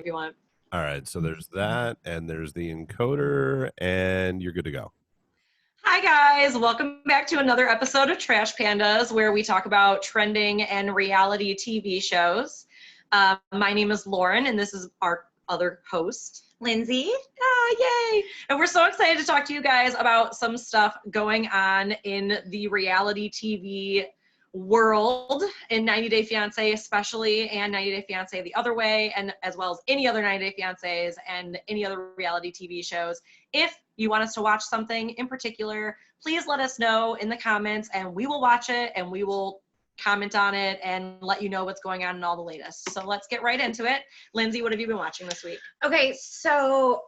if you want. All right, so there's that, and there's the encoder, and you're good to go. Hi guys, welcome back to another episode of Trash Pandas, where we talk about trending and reality TV shows. My name is Lauren, and this is our other host, Lindsay. Yay! And we're so excited to talk to you guys about some stuff going on in the reality TV world, in 90 Day Fiancé especially, and 90 Day Fiancé the other way, and as well as any other 90 Day Fiancés and any other reality TV shows. If you want us to watch something in particular, please let us know in the comments, and we will watch it, and we will comment on it and let you know what's going on and all the latest. So let's get right into it. Lindsay, what have you been watching this week? Okay, so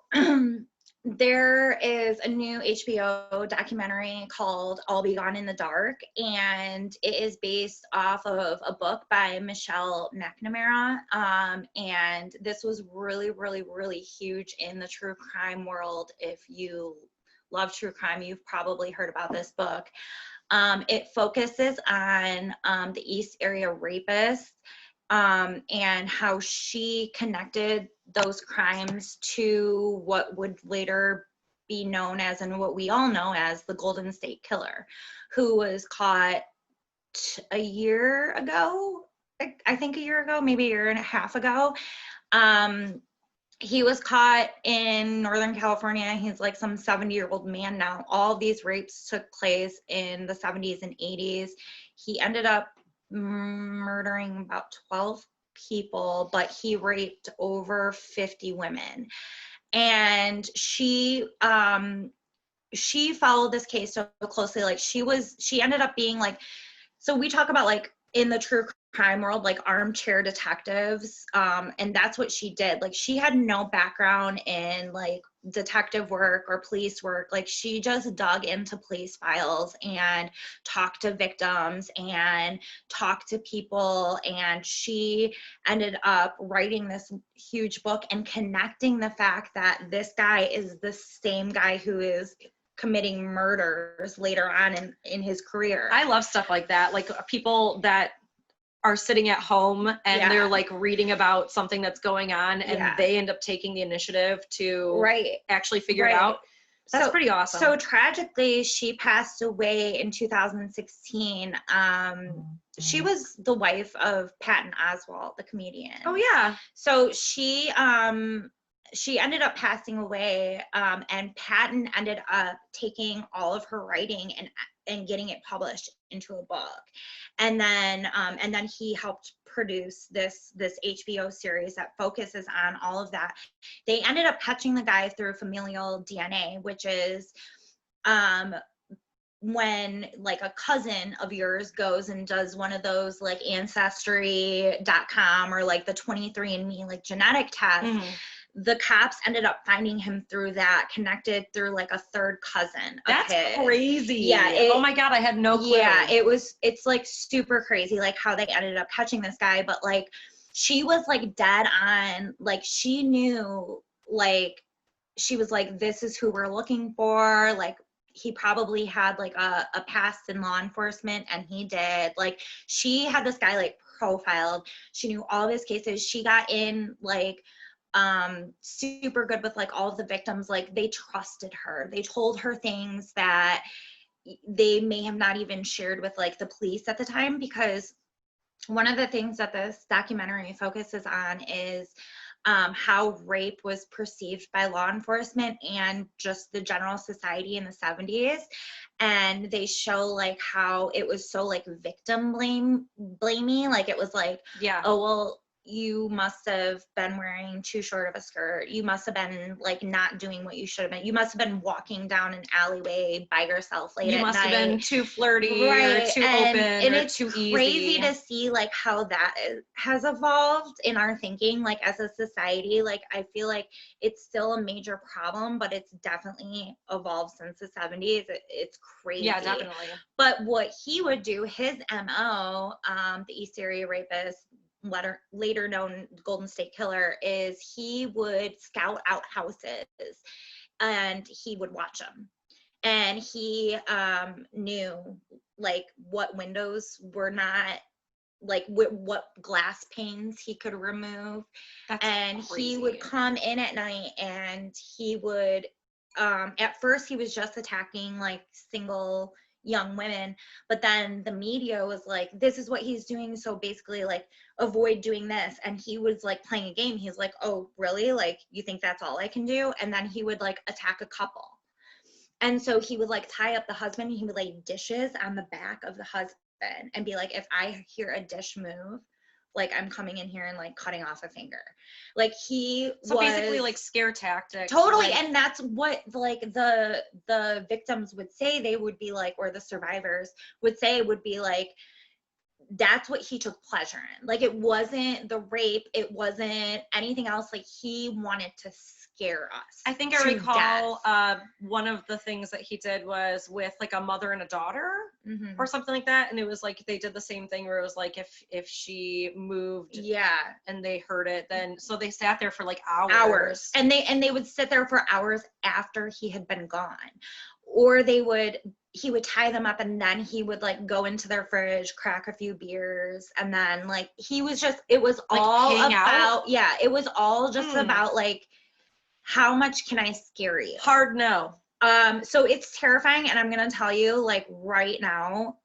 there is a new HBO documentary called I'll Be Gone in the Dark, and it is based off of a book by Michelle McNamara. And this was really, really, really huge in the true crime world. If you love true crime, you've probably heard about this book. It focuses on the East Area rapists and how she connected those crimes to what would later be known as, and what we all know as, the Golden State Killer, who was caught a year ago, I think a year ago, maybe a year and a half ago. He was caught in Northern California. He's like some 70-year-old man now. All these rapes took place in the 70s and 80s. He ended up murdering about 12 people, but he raped over 50 women. And she followed this case so closely. Like she ended up being like, so we talk about like in the true crime world, like armchair detectives, and that's what she did. Like she had no background in like detective work or police work. Like she just dug into police files and talked to victims and talked to people, and she ended up writing this huge book and connecting the fact that this guy is the same guy who is committing murders later on in his career. I love stuff like that, like people that are sitting at home and they're like reading about something that's going on, and they end up taking the initiative to actually figure it out. That's pretty awesome. So tragically, she passed away in 2016. She was the wife of Patton Oswalt, the comedian. Oh yeah. So she ended up passing away, and Patton ended up taking all of her writing and getting it published into a book. And then he helped produce this HBO series that focuses on all of that. They ended up catching the guy through familial DNA, which is when like a cousin of yours goes and does one of those like ancestry.com or like the 23andMe like genetic test. Mm-hmm. The cops ended up finding him through that, connected through like a third cousin of That's his. Crazy. Yeah. Oh my God, I had no clue. Yeah, it's like super crazy, like how they ended up catching this guy. But like, she was like dead on, like she knew, like she was like, this is who we're looking for. Like he probably had like a past in law enforcement, and he did. Like she had this guy like profiled. She knew all of his cases. She got in like super good with like all of the victims. Like they trusted her. They told her things that they may have not even shared with like the police at the time, because one of the things that this documentary focuses on is how rape was perceived by law enforcement and just the general society in the 70s. And they show like how it was so like victim blamey. Like it was like, oh, well, you must have been wearing too short of a skirt. You must have been like not doing what you should have been. You must have been walking down an alleyway by yourself late at night. You must have been too flirty or too open and it's too easy. Crazy to see like how that has evolved in our thinking, like as a society. Like I feel like it's still a major problem, but it's definitely evolved since the 70s. It's crazy. Yeah, definitely. But what he would do, his MO, the East Area rapist, later known Golden State Killer, is he would scout out houses and he would watch them. And he knew like what windows were not like what glass panes he could remove. That's and crazy. He would come in at night and he would at first he was just attacking like single young women, but then the media was like, this is what he's doing, so basically like avoid doing this. And he was like playing a game. He's like, oh really, like you think that's all I can do? And then he would like attack a couple. And so he would like tie up the husband and he would lay dishes on the back of the husband and be like, if I hear a dish move, like I'm coming in here and like cutting off a finger. Like so basically like scare tactics. Totally. Like, and that's what like the victims would say. They would be like, or the survivors would say, would be like, that's what he took pleasure in. Like it wasn't the rape, it wasn't anything else. Like he wanted to scare us. I think I recall one of the things that he did was with like a mother and a daughter or something like that, and it was like they did the same thing where it was like if she moved and they heard it, then so they sat there for like hours. And they would sit there for hours after he had been gone. Or he would tie them up and then he would like go into their fridge, crack a few beers, and then like it was like all about out? it was all just about like, how much can I scare you? Hard no. So it's terrifying, and I'm gonna tell you, like right now,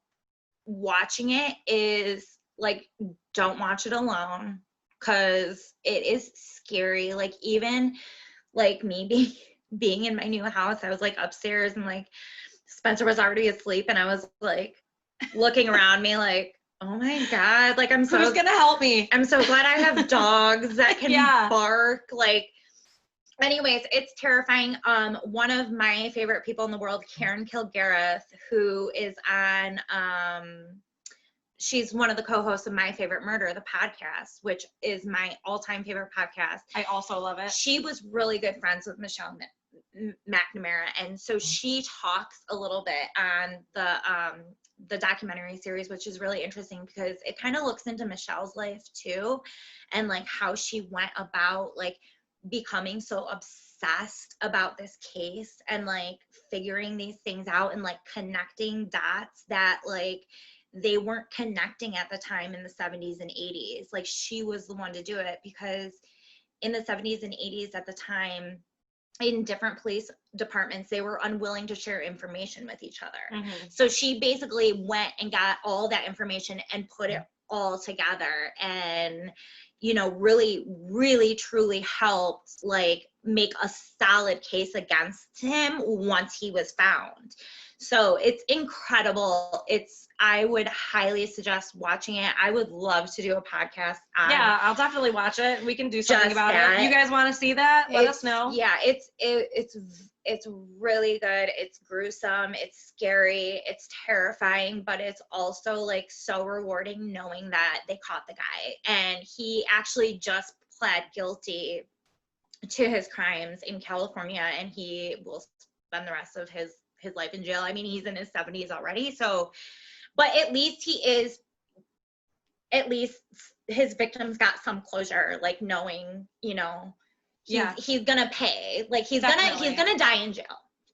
watching it is like, don't watch it alone, because it is scary. Like even like me being in my new house, I was like upstairs and like Spencer was already asleep, and I was like looking around me like, oh my God, like who's gonna help me? I'm so glad I have dogs that can bark. Like anyways, it's terrifying. One of my favorite people in the world, Karen Kilgariff, who is on she's one of the co-hosts of My Favorite Murder, the podcast, which is my all-time favorite podcast. I also love it. She was really good friends with Michelle McNamara, and so she talks a little bit on the documentary series, which is really interesting because it kind of looks into Michelle's life too, and like how she went about like becoming so obsessed about this case and like figuring these things out and like connecting dots that like they weren't connecting at the time in the 70s and 80s. Like she was the one to do it, because in the 70s and 80s at the time, in different police departments, they were unwilling to share information with each other. So she basically went and got all that information and put it all together, and you know, really, really, truly helped like make a solid case against him once he was found. So it's incredible. I would highly suggest watching it. I would love to do a podcast on I'll definitely watch it. We can do something about it. You guys want to see that? Let us know. Yeah, it's really good. It's gruesome. It's scary. It's terrifying, but it's also like so rewarding knowing that they caught the guy. And he actually just pled guilty to his crimes in California, and he will spend the rest of his life in jail. I mean, he's in his 70s already, so, but at least his victims got some closure, like knowing, you know, he's gonna pay, like he's gonna die in jail.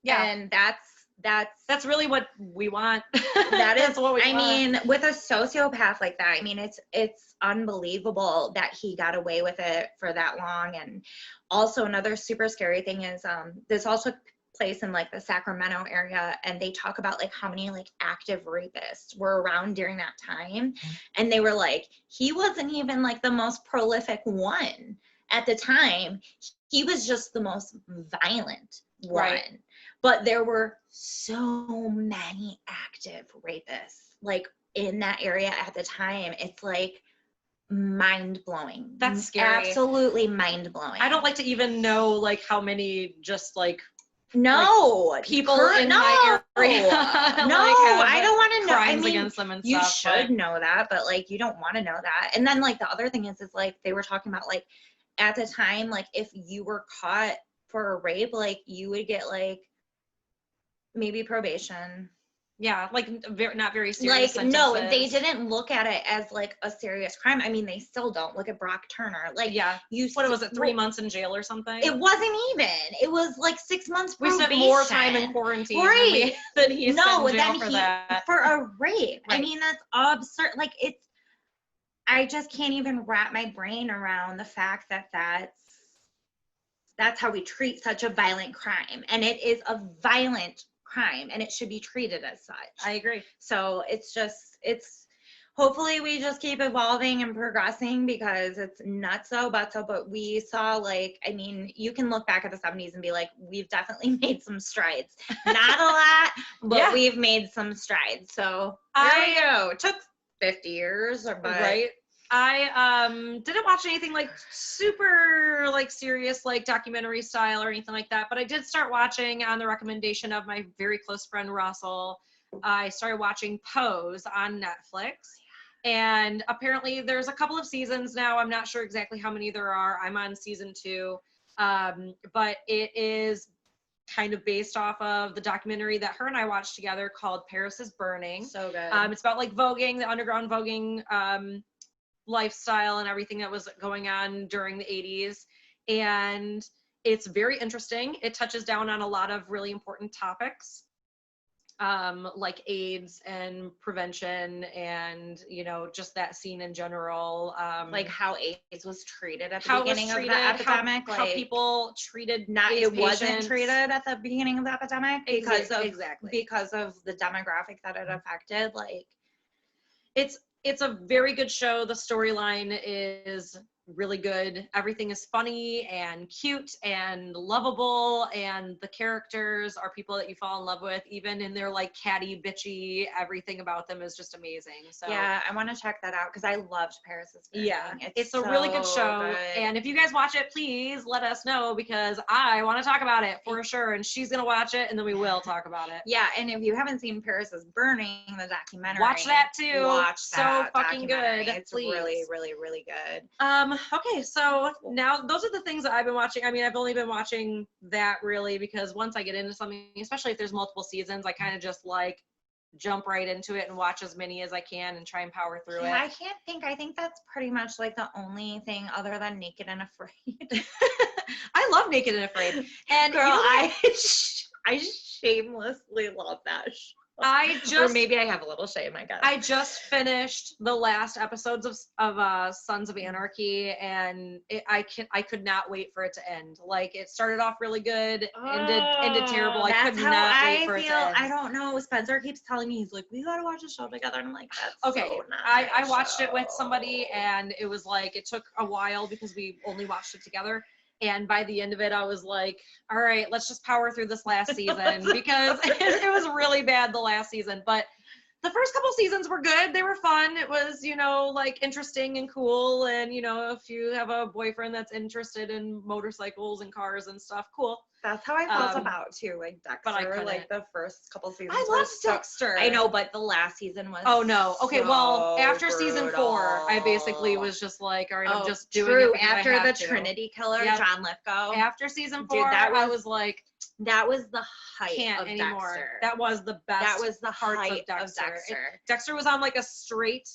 And that's really what we want. That's what we want. I mean, with a sociopath like that, I mean, it's unbelievable that he got away with it for that long. And also another super scary thing is this all took place in like the Sacramento area, and they talk about like how many like active rapists were around during that time, and they were like, he wasn't even like the most prolific one at the time, he was just the most violent one. But there were so many active rapists like in that area at the time. It's like mind-blowing. That's scary. Absolutely mind-blowing. I don't like to even know like how many just like people in my area. I don't want to know. I mean, against them and you stuff, should know that, but like you don't want to know that. And then like the other thing is like they were talking about like at the time, like if you were caught for a rape, like you would get like maybe probation. Yeah, like not very serious. Like no, they didn't look at it as like a serious crime. I mean, they still don't. Look at Brock Turner. Like what was it, 3 months in jail or something? It wasn't even. It was like 6 months probation. We spent more time in quarantine than he spent in jail for that. For a rape. Right. I mean, that's absurd. Like I just can't even wrap my brain around the fact that that's how we treat such a violent crime. And it is a violent crime and it should be treated as such. I agree. So it's hopefully we just keep evolving and progressing because it's nutso butso, but we saw you can look back at the 70s and be like, we've definitely made some strides. Not a lot, but we've made some strides. So there we go. It took 50 years, but right. I didn't watch anything like super like serious like documentary style or anything like that, but I did start watching on the recommendation of my very close friend Russell. I started watching Pose on Netflix, and apparently there's a couple of seasons now. I'm not sure exactly how many there are. I'm on season 2, but it is kind of based off of the documentary that her and I watched together called Paris is Burning. So good. It's about like voguing, the underground voguing lifestyle and everything that was going on during the 80s. And it's very interesting. It touches down on a lot of really important topics, like AIDS and prevention and, just that scene in general. Like how AIDS was treated at the beginning of the epidemic. How people treated it wasn't treated at the beginning of the epidemic because because of the demographic that it affected. Like it's a very good show. The storyline is really good. Everything is funny and cute and lovable, and the characters are people that you fall in love with, even in their like catty, bitchy. Everything about them is just amazing. So yeah, I want to check that out because I loved Paris is Burning. Yeah, it's a really good show. And if you guys watch it, please let us know because I want to talk about it for sure. And she's gonna watch it, and then we will talk about it. Yeah, and if you haven't seen Paris is Burning, the documentary, watch that too. Watch that. So fucking good. It's really, really, really good. Okay, so now those are the things that I've been watching. I mean, I've only been watching that really because once I get into something, especially if there's multiple seasons, I kind of just like jump right into it and watch as many as I can and try and power through it. I think that's pretty much like the only thing other than Naked and Afraid. I love Naked and Afraid. And girl, I shamelessly love that show. Or maybe I have a little shame, I guess. I just finished the last episodes of Sons of Anarchy, and I could not wait for it to end. Like it started off really good, ended terrible. I could not wait for it to end. I don't know. Spencer keeps telling me, he's like, we gotta watch a show together, and I'm like, that's okay. So not I watched it with somebody, and it was like it took a while because we only watched it together. And by the end of it, I was like, all right, let's just power through this last season because it was really bad the last season. But the first couple seasons were good. They were fun. It was, like interesting and cool. And, if you have a boyfriend that's interested in motorcycles and cars and stuff, cool. That's how I felt about too, like Dexter. But like the first couple seasons. I loved Dexter. I know, but the last season was. Oh no. Okay, so well, after season 4, I basically was just like, all right, I'm just doing it. After the Trinity killer, John Lithgow. After season 4, I was like, that was the height of anymore. Dexter. That was the best. That was the height of Dexter. Dexter was on like a straight,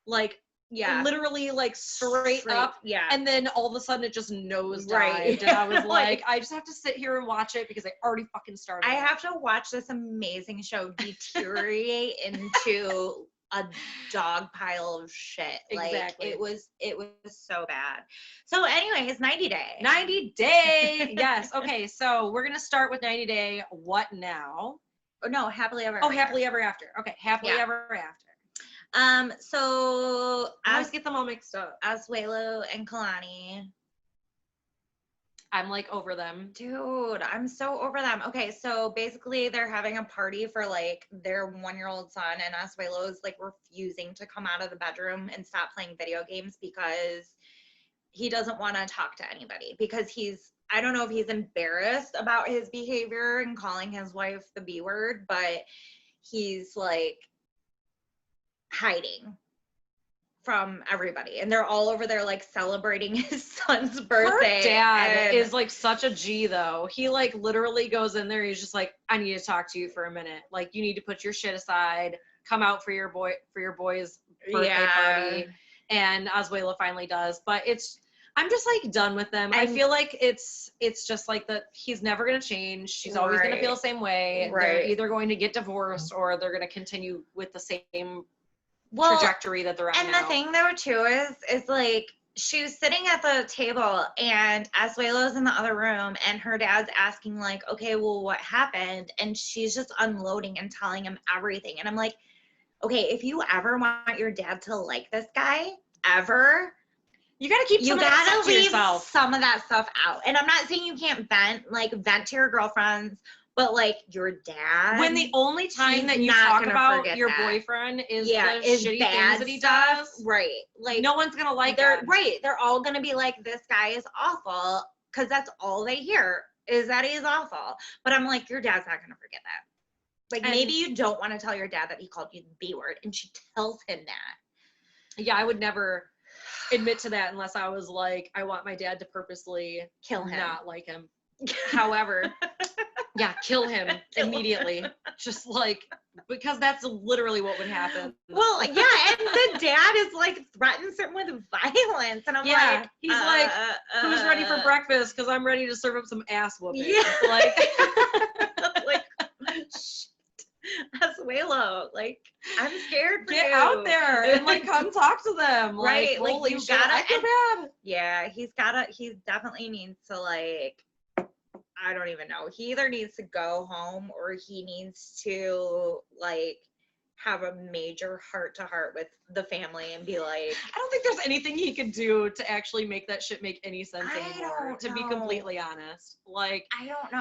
like. Yeah, literally like straight up. Yeah, and then all of a sudden it just nosedived, right. And I was like, I just have to sit here and watch it because I already fucking started. I have to watch this amazing show deteriorate into a dog pile of shit. Exactly. Like it was so bad. So anyways, 90 Day. 90 Day. Yes. Okay. So we're gonna start with 90 Day. What now? Oh, no, Happily Ever. Oh, Happily Ever After. Okay, Happily Ever After. So I always get them all mixed up. Asuelo and Kalani. I'm like over them. Dude, I'm so over them. Okay, so basically they're having a party for like their 1-year-old son, and Asuelo is like refusing to come out of the bedroom and stop playing video games because he doesn't want to talk to anybody because I don't know if he's embarrassed about his behavior and calling his wife the B word, but he's like hiding from everybody, and they're all over there like celebrating his son's birthday. Her dad is like such a G though. He like literally goes in there, he's just like, I need to talk to you for a minute. Like you need to put your shit aside, come out for your boy's birthday party. And Asuelo finally does, but I'm just like done with them. I feel like it's just like that he's never going to change. She's always going to feel the same way. They're either going to get divorced or they're going to continue with the same trajectory that they're on and now. the thing though too is like she was sitting at the table and Asuelo's in the other room and her dad's asking like, okay, well, what happened? And she's just unloading and telling him everything. And I'm like, okay, if you ever want your dad to like this guy, ever, you gotta keep some of that stuff to leave yourself. some of that stuff out. And I'm not saying you can't vent to your girlfriends, but like your dad. When the only time that you not talk gonna about forget your that. boyfriend is Yeah, the is shitty bad things that he stuff. does, Right. Like no one's gonna like they're him. right. They're all gonna be like, this guy is awful, because that's all they hear is that he is awful. But I'm like, your dad's not gonna forget that. Like, And maybe you don't want to tell your dad that he called you the B word, and she tells him that. Yeah, I would never admit to that unless I was like, I want my dad to purposely Kill him. not like him. However, yeah, kill him immediately. Just like, because that's literally what would happen. Well, yeah, and the dad is like threatens him with violence, and I'm Yeah, like, he's like, who's ready for breakfast? Because I'm ready to serve up some ass whooping. Yeah. Like, like, Asuelo, like, I'm scared for get you. out there and like come talk to them. Right, Like, like, holy you shit, gotta- I feel bad. Yeah, he definitely needs to, like, I don't even know. He either needs to go home or he needs to, like, have a major heart-to-heart with the family and be like, I don't think there's anything he could do to actually make that shit make any sense I anymore, don't to be know. completely honest. Like, I don't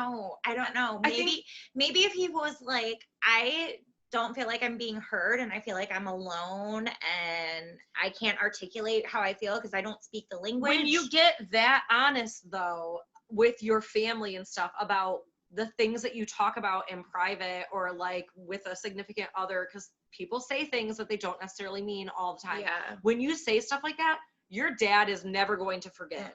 know. I think- Maybe if he was like, I don't feel like I'm being heard and I feel like I'm alone and I can't articulate how I feel because I don't speak the language. when you get that honest though with your family and stuff about the things that you talk about in private or like with a significant other, because people say things that they don't necessarily mean all the time. Yeah. When you say stuff like that, your dad is never going to forget.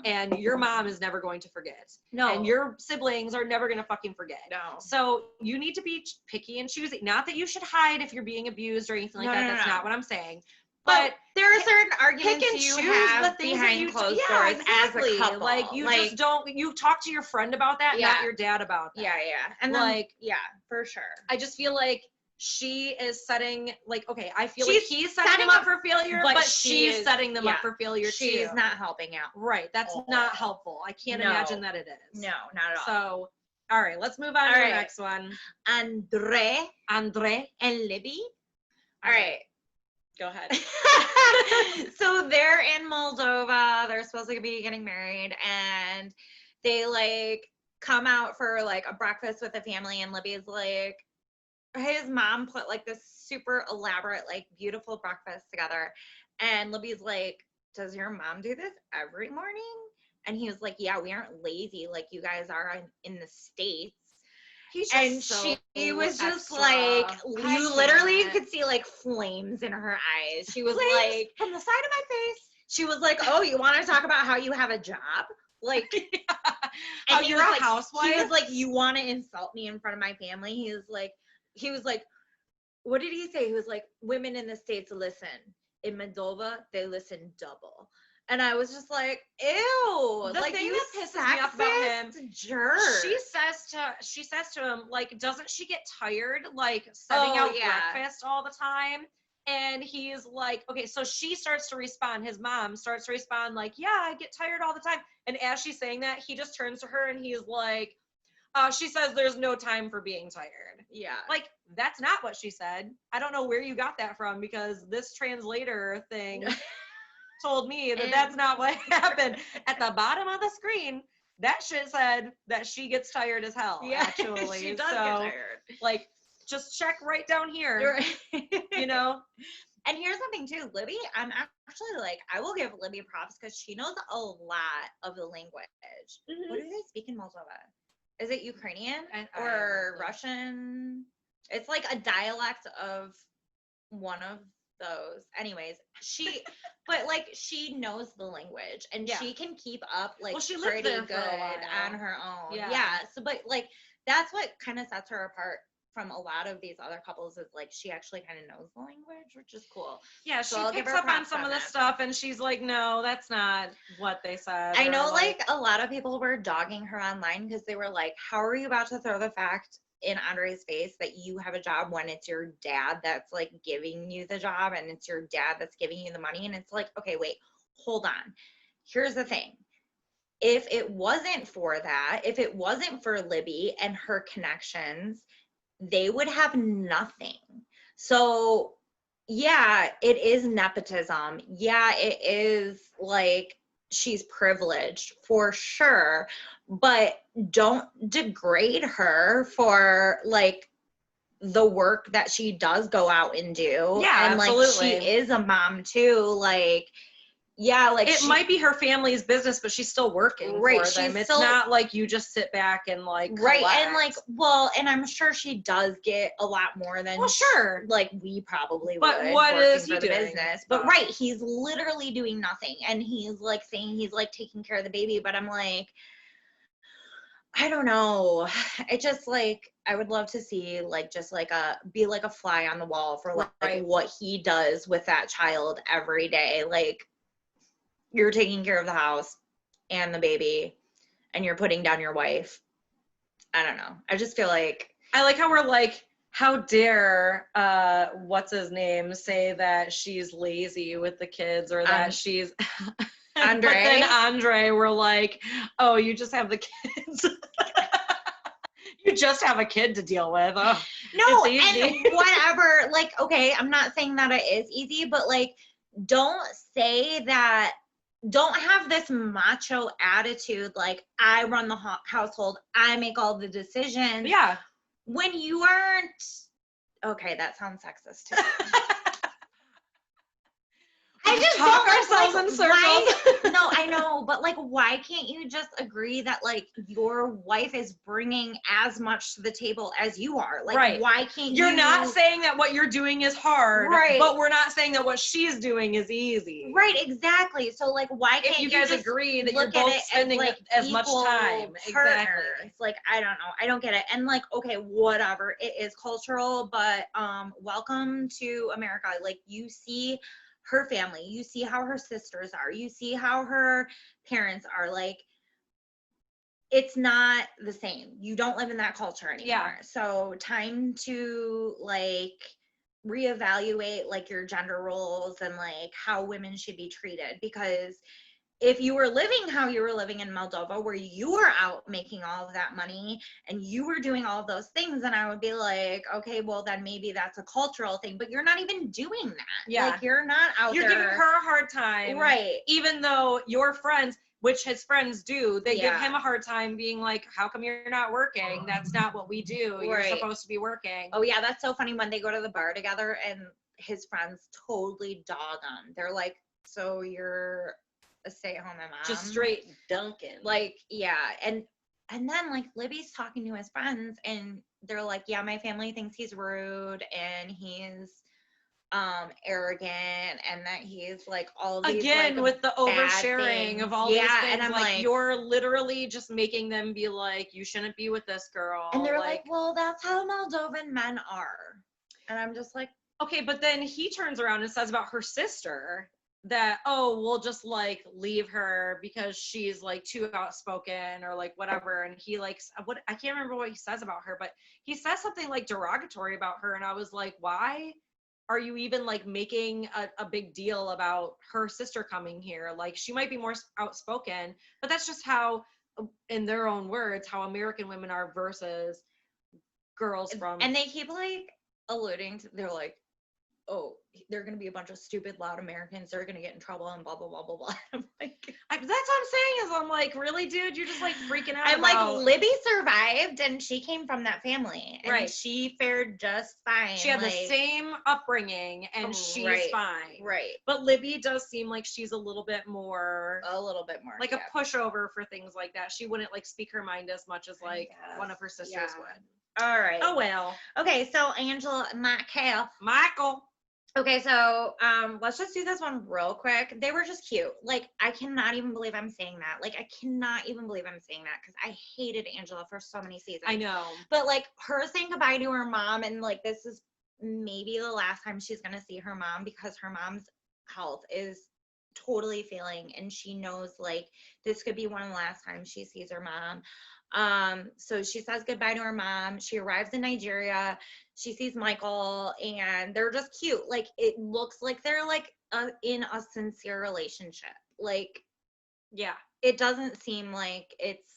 And your mom is never going to forget. No. And your siblings are never going to fucking forget. No. So you need to be picky and choosy. Not that you should hide if you're being abused or anything like that. That's not what I'm saying. But there are certain arguments pick and you choose have the things that behind you closed yeah, doors exactly. as a couple. Like you just don't, you talk to your friend about that, Yeah. not your dad about that. Yeah. And then, Like, yeah, for sure. I just feel like she is setting, like, okay, I feel She's like he's setting them setting up for failure, but she's setting them up yeah, for failure too. She's not helping out. Right. That's not helpful. I can't No. imagine that it is. No, not at all. So, all right, let's move on to the next one. Andre Andre. and Libby. All right. Go ahead. So they're in Moldova. They're supposed to be getting married, and they like come out for like a breakfast with the family. And Libby's like, his mom put like this super elaborate, like beautiful breakfast together. And Libby's like, does your mom do this every morning? And he was like, yeah, we aren't lazy like you guys are in the States. And she was just like, you literally could see like flames in her eyes. She was like, from the side of my face. she was like, oh, you want to talk about how you have a job? Like, How and you're was a like, housewife? He was like, you want to insult me in front of my family? He was like, what did he say? He was like, women in the States listen. In Moldova, they listen double. And I was just like, ew. The like, thing you that pisses me off about him, jerk. she says to him, like, doesn't she get tired, like, setting out breakfast all the time? And he's like, okay, so she starts to respond, his mom starts to respond, like, yeah, I get tired all the time. And as she's saying that, he just turns to her and he's like, she says there's no time for being tired. Yeah. Like, that's not what she said. I don't know where you got that from, because this translator thing told me that that's not what happened. At the bottom of the screen, that shit said that she gets tired as hell, actually. She does get tired. Like, just check right down here, you know? And here's the thing, too. Libby, I'm actually, like, I will give Libby props because she knows a lot of the language. Mm-hmm. What do they speak in Moldova? Is it Ukrainian or Russian? It's like a dialect of one of those. Anyways, but like she knows the language and she can keep up like she pretty lived good there for a while. on her own. Yeah. So, but like that's what kind of sets her apart from a lot of these other couples is like she actually kind of knows the language, which is cool. Yeah, she picks up on some of the stuff and she's like, no, that's not what they said. I know like a lot of people were dogging her online because they were like, how are you about to throw the fact in Andre's face that you have a job when it's your dad that's like giving you the job and it's your dad that's giving you the money. And it's like, okay, wait, hold on. Here's the thing. If it wasn't for that, if it wasn't for Libby and her connections, they would have nothing. So yeah, it is nepotism. Yeah, it is like she's privileged for sure, but don't degrade her for like the work that she does go out and do. Yeah, and absolutely. Like she is a mom too. Like, yeah, like it might be her family's business, but she's still working Right, for she's them. It's still- not like you just sit back and like right. collect. And like, well, and I'm sure she does get a lot more than well, sure. like we probably But would what working is he for the doing? business. But right, he's literally doing nothing, and he's like saying he's like taking care of the baby. But I'm like, I don't know. It just like I would love to see like just like be like a fly on the wall for like, Right. what he does with that child every day. Like, you're taking care of the house and the baby, and you're putting down your wife. I don't know. I just feel like I like how we're like, how dare what's his name say that she's lazy with the kids or that she's Andre. But then Andre, we're like, oh, you just have the kids. You just have a kid to deal with. Oh, no, it's easy. and whatever. Like, okay, I'm not saying that it is easy, but like, don't say that. Don't have this macho attitude. Like, I run the household. I make all the decisions. Yeah. When you aren't. Okay, that sounds sexist too. I just talk don't ourselves in circles. why, no, I know, but like, why can't you just agree that like your wife is bringing as much to the table as you are? Like, Right. why can't You're not saying that what you're doing is hard, Right. but we're not saying that what she's doing is easy. Right, exactly. So like, why can't If you guys just agree that you're look at both it spending as, like, as much equal time. partners? Exactly. Like, I don't know. I don't get it. And like, okay, whatever. It is cultural, but welcome to America. Like, you see her family, you see how her sisters are, you see how her parents are. Like, it's not the same. You don't live in that culture anymore. Yeah. So time to like reevaluate like your gender roles and like how women should be treated, because if you were living how you were living in Moldova, where you were out making all of that money and you were doing all of those things, then I would be like, okay, well then maybe that's a cultural thing, but you're not even doing that. Yeah. Like, you're not out You're there. giving her a hard time. Right. Even though your friends, which his friends do, they give Yeah. him a hard time being like, how come you're not working? That's not what we do. You're Right. supposed to be working. Oh yeah, that's so funny when they go to the bar together and his friends totally dog him. They're like, so you're a stay-at-home mom? Just straight dunking. Like, yeah. And then like Libby's talking to his friends and they're like, yeah, my family thinks he's rude and he's arrogant and that he's like all these again like, with the bad oversharing things. of all these Yeah, things. and I'm like, you're literally just making them be like, you shouldn't be with this girl. and they're like, well, that's how Moldovan men are. And I'm just like, okay, but then he turns around and says about her sister that, oh, we'll just like leave her because she's like too outspoken or like whatever. And he like, what, I can't remember what he says about her, but he says something like derogatory about her. And I was like, why are you even like making a big deal about her sister coming here? Like, she might be more outspoken, but that's just how, in their own words, how American women are versus girls from. and they keep like alluding to, they're like, oh, they're going to be a bunch of stupid, loud Americans. They're going to get in trouble and blah, blah, blah, blah, blah. I'm like, that's what I'm saying is I'm like, really, dude? You're just like freaking out. I'm about... like, Libby survived and she came from that family. And right. She fared just fine. She had like, the same upbringing and she's right, fine. Right. But Libby does seem like she's a little bit more. Like yeah. a pushover for things like that. She wouldn't like speak her mind as much as like one of her sisters would. All right. Oh, well. Okay, so Angela, Michael. Okay, so let's just do this one real quick. They were just cute. Like, I cannot even believe I'm saying that. Like, I cannot even believe I'm saying that because I hated Angela for so many seasons. I know. But like her saying goodbye to her mom, and like this is maybe the last time she's gonna see her mom because her mom's health is totally feeling, and she knows like this could be one of the last times she sees her mom. So she says goodbye to her mom. She arrives in Nigeria. She sees Michael, and they're just cute. Like, it looks like they're like in a sincere relationship. Like, Yeah. it doesn't seem like it's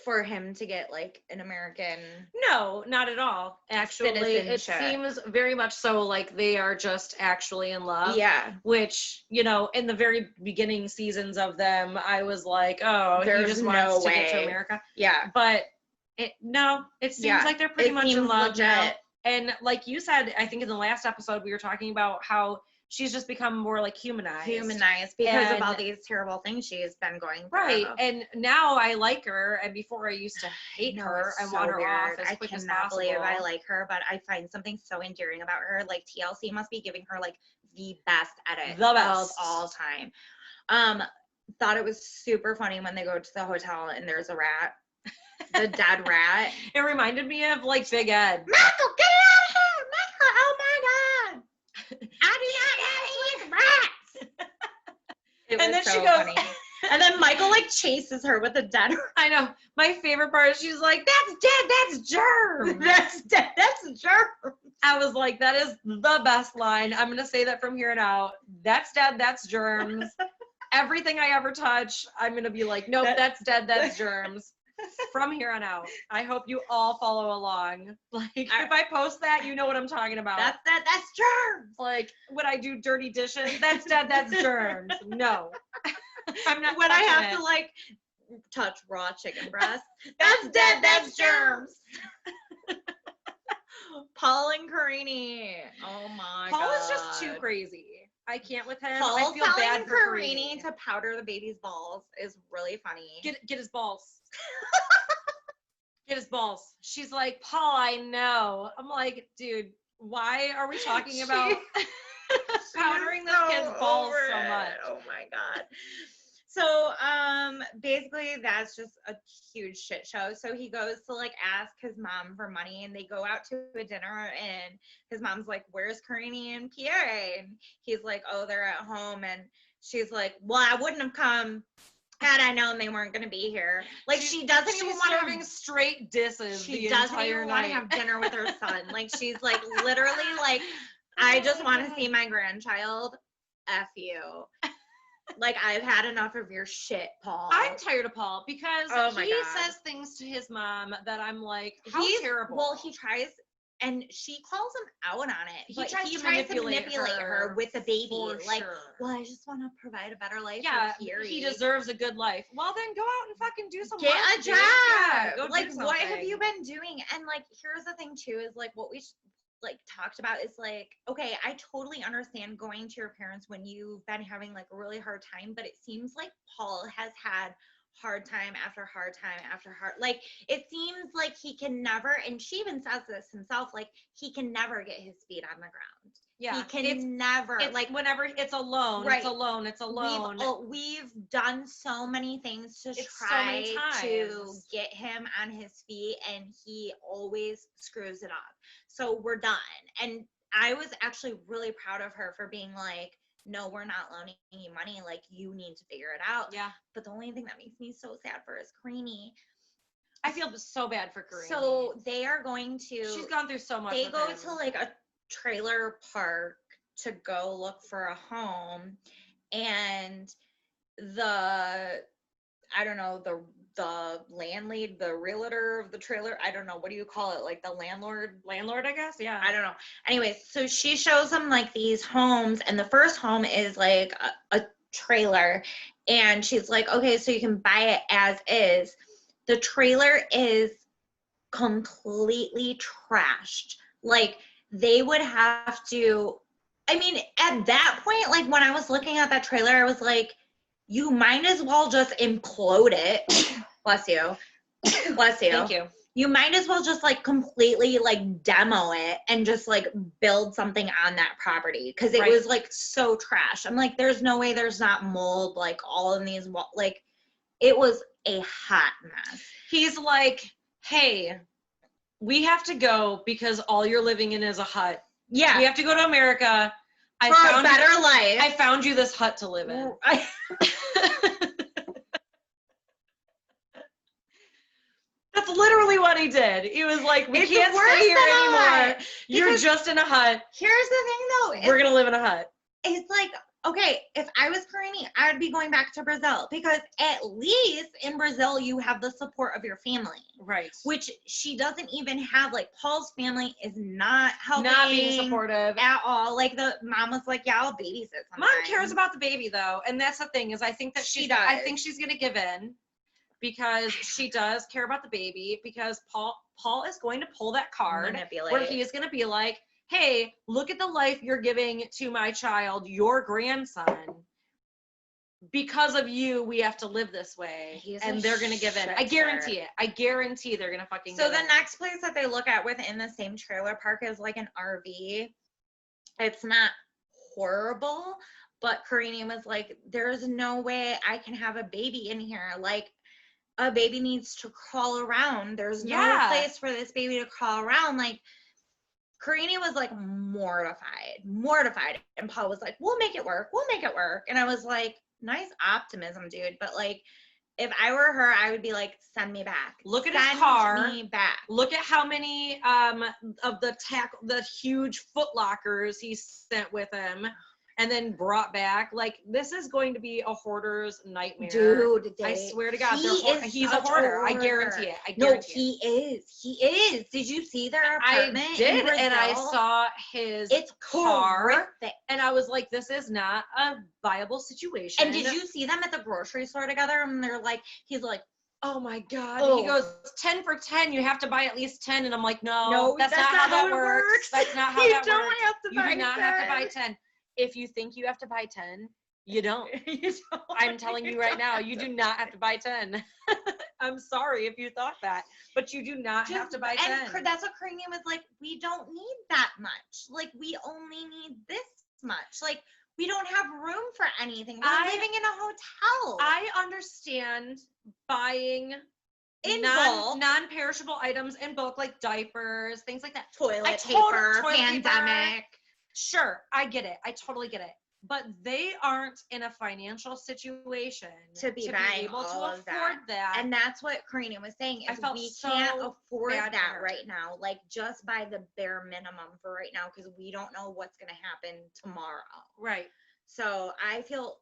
for him to get like an American. No, not at all. Actually, it citizenship. seems very much so like they are just actually in love. Yeah. Which, you know, in the very beginning seasons of them, I was like, oh, he There's just no wants to get to way. America. Yeah. But it seems Yeah. like they're pretty It much in seems love now. legit. And like you said, I think in the last episode we were talking about how she's just become more like humanized because of And- all these terrible things she's been going through. Right. And now I like her, and before I used to hate No, her it's and so want her off weird. as I quick as cannot possible. believe I like her, but I find something so endearing about her. Like, TLC must be giving her like the best edit The of best. all time. Thought it was super funny when they go to the hotel and there's a rat, the dead rat. It reminded me of like Big Ed. Michael, get out of here! Michael, oh my God! I do not like rats. It And was then she so goes- funny. And then Michael like chases her with a dead rat. I know. My favorite part is she's like, that's dead, that's germ. That's dead. That's germ. I was like, that is the best line. I'm going to say that from here on out. That's dead, that's germs. Everything I ever touch, I'm going to be like, nope, that's dead, that's germs. From here on out. I hope you all follow along. Like, if I post that, you know what I'm talking about. That's dead. That's germs. Like, when I do dirty dishes, that's dead, that's germs. No. I'm not When I touching have it. to like touch raw chicken breast. That's dead. That's germs. Paul and Karini. Oh my God. Paul is just too crazy. I can't with him. Paul I feel bad telling for Karini to powder the baby's balls is really funny. Get his balls. Get his balls. She's like, Paul, I know. I'm like, dude, why are we talking about powdering this kid's balls so much? Oh my God. So basically that's just a huge shit show. So he goes to like ask his mom for money, and they go out to a dinner, and his mom's like, where's Karini and Pierre? And he's like, oh, they're at home. And she's like, well, I wouldn't have come had I known they weren't going to be here. Like, she doesn't even want to serving straight disses she the doesn't entire even night. want to have dinner with her son. Like, she's like literally like, I just want to see my grandchild. F you. Like, I've had enough of your shit, Paul. I'm tired of Paul because Oh my he God. says things to his mom that I'm like, how He's terrible. Well, he tries, and she calls him out on it. He But tries to to manipulate manipulate her her with the baby. for Like, sure. well, I just want to provide a better life Yeah, for Kiri. he deserves a good life. Well, then go out and fucking do some Get work, a dude. job. Yeah, go Like, do what have something. you been doing? And like, here's the thing too, is like what we like talked about is like, okay, I totally understand going to your parents when you've been having like a really hard time, but it seems like Paul has had hard time after hard time after hard. Like, it seems like he can never, and she even says this himself, like he can never get his feet on the ground. Yeah, He can never. It's like whenever it's alone, Right. it's alone, it's alone. We've done so many things to It's so try many to times. get him on his feet, and he always screws it up. So we're done. And I was actually really proud of her for being like, no, we're not loaning you money. Like, you need to figure it out. Yeah, But the only thing that makes me so sad for is Karini. I feel so bad for Karini. So they are going to. she's gone through so much. They with go him. to like a trailer park to go look for a home, and the landlady, the realtor of the trailer, I don't know, what do you call it, like the landlord, I guess. Yeah, I don't know. Anyways, so she shows them like these homes, and the first home is like a trailer, and she's like, okay, so you can buy it as is. The trailer is completely trashed. Like, they would have to, I mean, at that point, like when I was looking at that trailer, I was like, you might as well just implode it. Bless you. Bless you. Thank you. You might as well just like completely like demo it and just like build something on that property, because it Right. was like so trash. I'm like, there's no way there's not mold like all in these like, it was a hot mess. He's like, hey, we have to go because all you're living in is a hut. Yeah. We have to go to America. for a better life. I found you this hut to live in. That's literally what he did. He was like, we can't stay here anymore. You're just in a hut. Here's the thing, though. We're going to live in a hut. It's like, okay, if I was Karini, I would be going back to Brazil because at least in Brazil, you have the support of your family. Right. Which she doesn't even have. Like, Paul's family is not helping. Not being supportive. At all. Like, the mom was like, yeah, I'll babysit sometimes. Mom cares about the baby, though. And that's the thing, is I think that she does. I think she's going to give in. Because she does care about the baby, because Paul is going to pull that card where he is going to be like, hey, look at the life you're giving to my child, your grandson. Because of you, we have to live this way. And they're going to give in. I guarantee it. I guarantee they're going to fucking give in. So the next place that they look at within the same trailer park is like an RV. It's not horrible, but Karini was like, there's no way I can have a baby in here. Like, a baby needs to crawl around. There's no place for this baby to crawl around. Like, Karini was like mortified. And Paul was like, we'll make it work. And I was like, nice optimism, dude. But like, if I were her, I would be like, send me back. Look at his car. Send me back. Look at how many of the huge foot lockers he sent with him. And then brought back. Like, this is going to be a hoarder's nightmare. Dude, I swear to God, he's a hoarder. I guarantee it. He is. Did you see their apartment? I did, and I saw his car. Horrific. And I was like, this is not a viable situation. And did you see them at the grocery store together? And they're like, he's like, oh my God. Oh. He goes, 10 for 10. You have to buy at least 10. And I'm like, no, that's not how that works. That's not how that works. You do not have to buy 10. If you think you have to buy 10, you don't. I'm telling you right now, you do not have to buy 10. I'm sorry if you thought that, but you do not have to buy 10. And that's what Karini was like, we don't need that much. Like, we only need this much. Like, we don't have room for anything. We're living in a hotel. I understand buying in bulk, non-perishable items in bulk, like diapers, things like that. Toilet paper, pandemic. Sure, I get it. I totally get it. But they aren't in a financial situation to be able to afford that. And that's what Karini was saying. Is we can't afford that right now. Like, just buy the bare minimum for right now, because we don't know what's going to happen tomorrow. Right. So I feel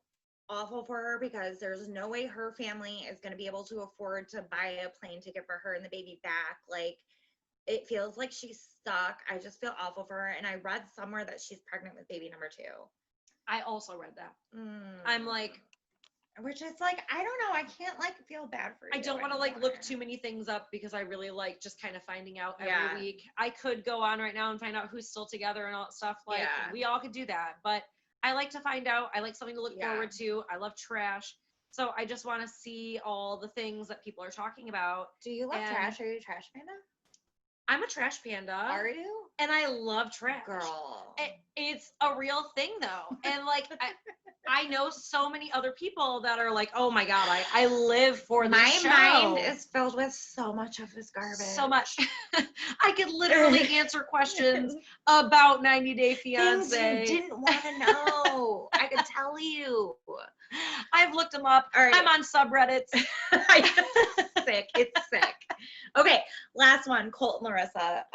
awful for her, because there's no way her family is going to be able to afford to buy a plane ticket for her and the baby back. Like, it feels like she's stuck. I just feel awful for her. And I read somewhere that she's pregnant with baby number 2. I also read that. I'm like, which is like, I don't know. I can't like feel bad for you. I don't want to like look too many things up, because I really like just kind of finding out every week. I could go on right now and find out who's still together and all that stuff. Like, we all could do that. But I like to find out. I like something to look forward to. I love trash. So I just want to see all the things that people are talking about. Do you love trash? Are you a trash panda? I'm a trash panda. Are you? And I love trash. Girl. It's a real thing, though. And, like, I know so many other people that are like, oh, my God, I live for this show. My mind is filled with so much of this garbage. So much. I could literally answer questions about 90 Day Fiancé. Things you didn't want to know. I could tell you. I've looked them up. All right. I'm on subreddits. It's sick. Okay, last one, Colt and Larissa.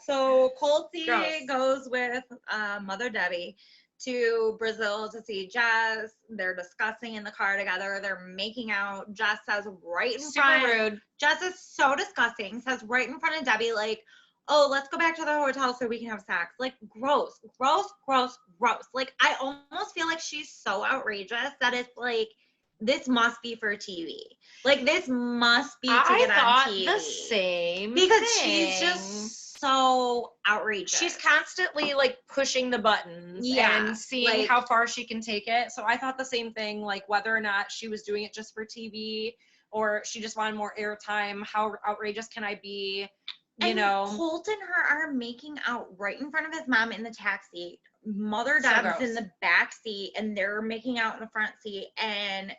So Colty goes with Mother Debbie to Brazil to see Jess. They're discussing in the car together. They're making out. Jess says right in front. Super rude. Jess is so disgusting. Says right in front of Debbie, like, oh, let's go back to the hotel so we can have sex. Like, gross. Like, I almost feel like she's so outrageous that it's like, this must be for TV. Like, this must be to get on TV. The same because she's just so outrageous. She's constantly like pushing the buttons and seeing like, how far she can take it. So I thought the same thing, like whether or not she was doing it just for TV or she just wanted more airtime. How outrageous can I be? You know, Colt and her are making out right in front of his mom in the taxi. Mother Deb's in the back seat and they're making out in the front seat, and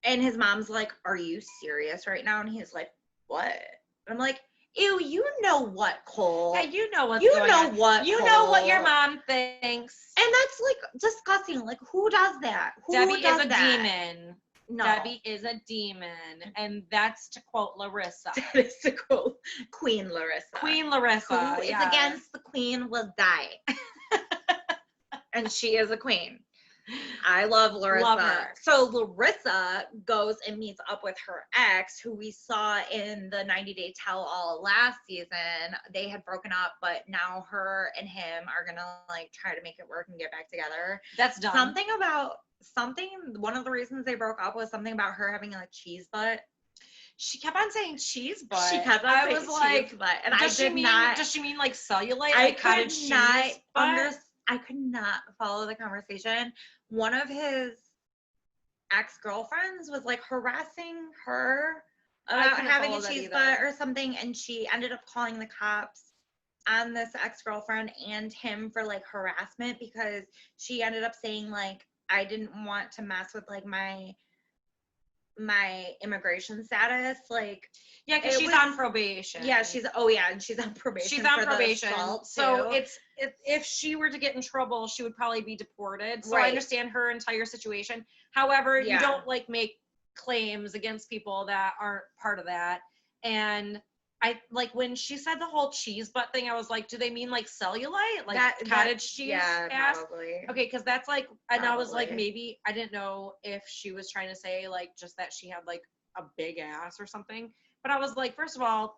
his mom's like, are you serious right now? And he's like, what? And I'm like, Ew, you know what, Cole? Yeah, you know what's you going know on. what, You Cole. know what your mom thinks. And that's like disgusting. Like, who does that? Who Debbie does is a that? demon. No. Debbie is a demon, and that's to quote Larissa. That is to quote Queen Larissa. Queen Larissa. Who is yeah. against the queen will die. And she is a queen. I love Larissa. Love her. So Larissa goes and meets up with her ex, who we saw in the 90 Day Tell All last season. They had broken up, but now her and him are gonna like try to make it work and get back together. That's dumb. One of the reasons they broke up was something about her having like cheese butt. She kept on saying cheese butt. She kept on saying cheese butt, and does she mean like cellulite? I Like cottage cheese I could not follow the conversation. One of his ex-girlfriends was like harassing her about having a cheese butt or something, and she ended up calling the cops on this ex-girlfriend and him for like harassment because she ended up saying like, I didn't want to mess with like my immigration status, like yeah, because she's on probation. Yeah, and she's on probation. She's on for probation. So too. if she were to get in trouble, she would probably be deported. So Right. I understand her entire situation. However, Yeah. you don't like make claims against people that aren't part of that. And I like when she said the whole cheese butt thing, I was like, do they mean like cellulite? Like cottage cheese? Yeah, ass? probably. Okay, because that's like, and I was like, Probably. maybe, I didn't know if she was trying to say like just that she had like a big ass or something. But I was like, first of all,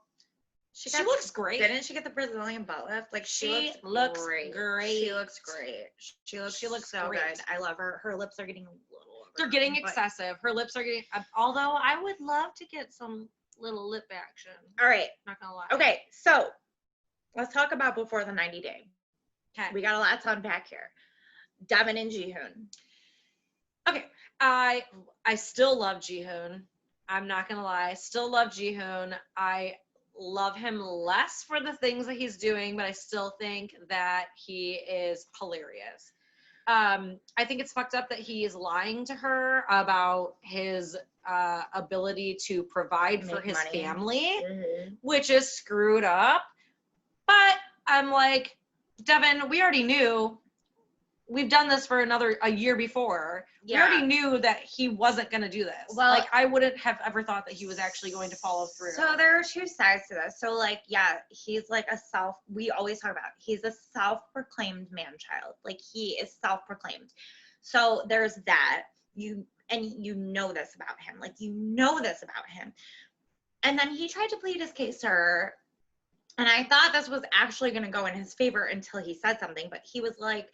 she looks great. Didn't she get the Brazilian butt lift? Like she looks great. She looks great. She looks so great. good. I love her. Her lips are getting a little. They're getting excessive. Her lips are getting. Although I would love to get some little lip action. All right. Not gonna lie. Okay, so let's talk about before the 90 day. Okay. We got a lot to unpack here. Devin and Jihoon. Okay. I still love Jihoon. I'm not gonna lie. Still love Jihoon. I love him less for the things that he's doing, but I still think that he is hilarious. I think it's fucked up that he is lying to her about his ability to provide for his family, which is screwed up. But I'm like, Devin, we already knew. We've done this for a year before. Yeah. We already knew that he wasn't going to do this. Well, like, I wouldn't have ever thought that he was actually going to follow through. So there are two sides to this. So like, yeah, he's like we always talk about, he's a self-proclaimed man-child. Like he is self-proclaimed. So there's that. You know this about him. Like, you know this about him. And then he tried to plead his case to her. And I thought this was actually going to go in his favor until he said something. But he was like,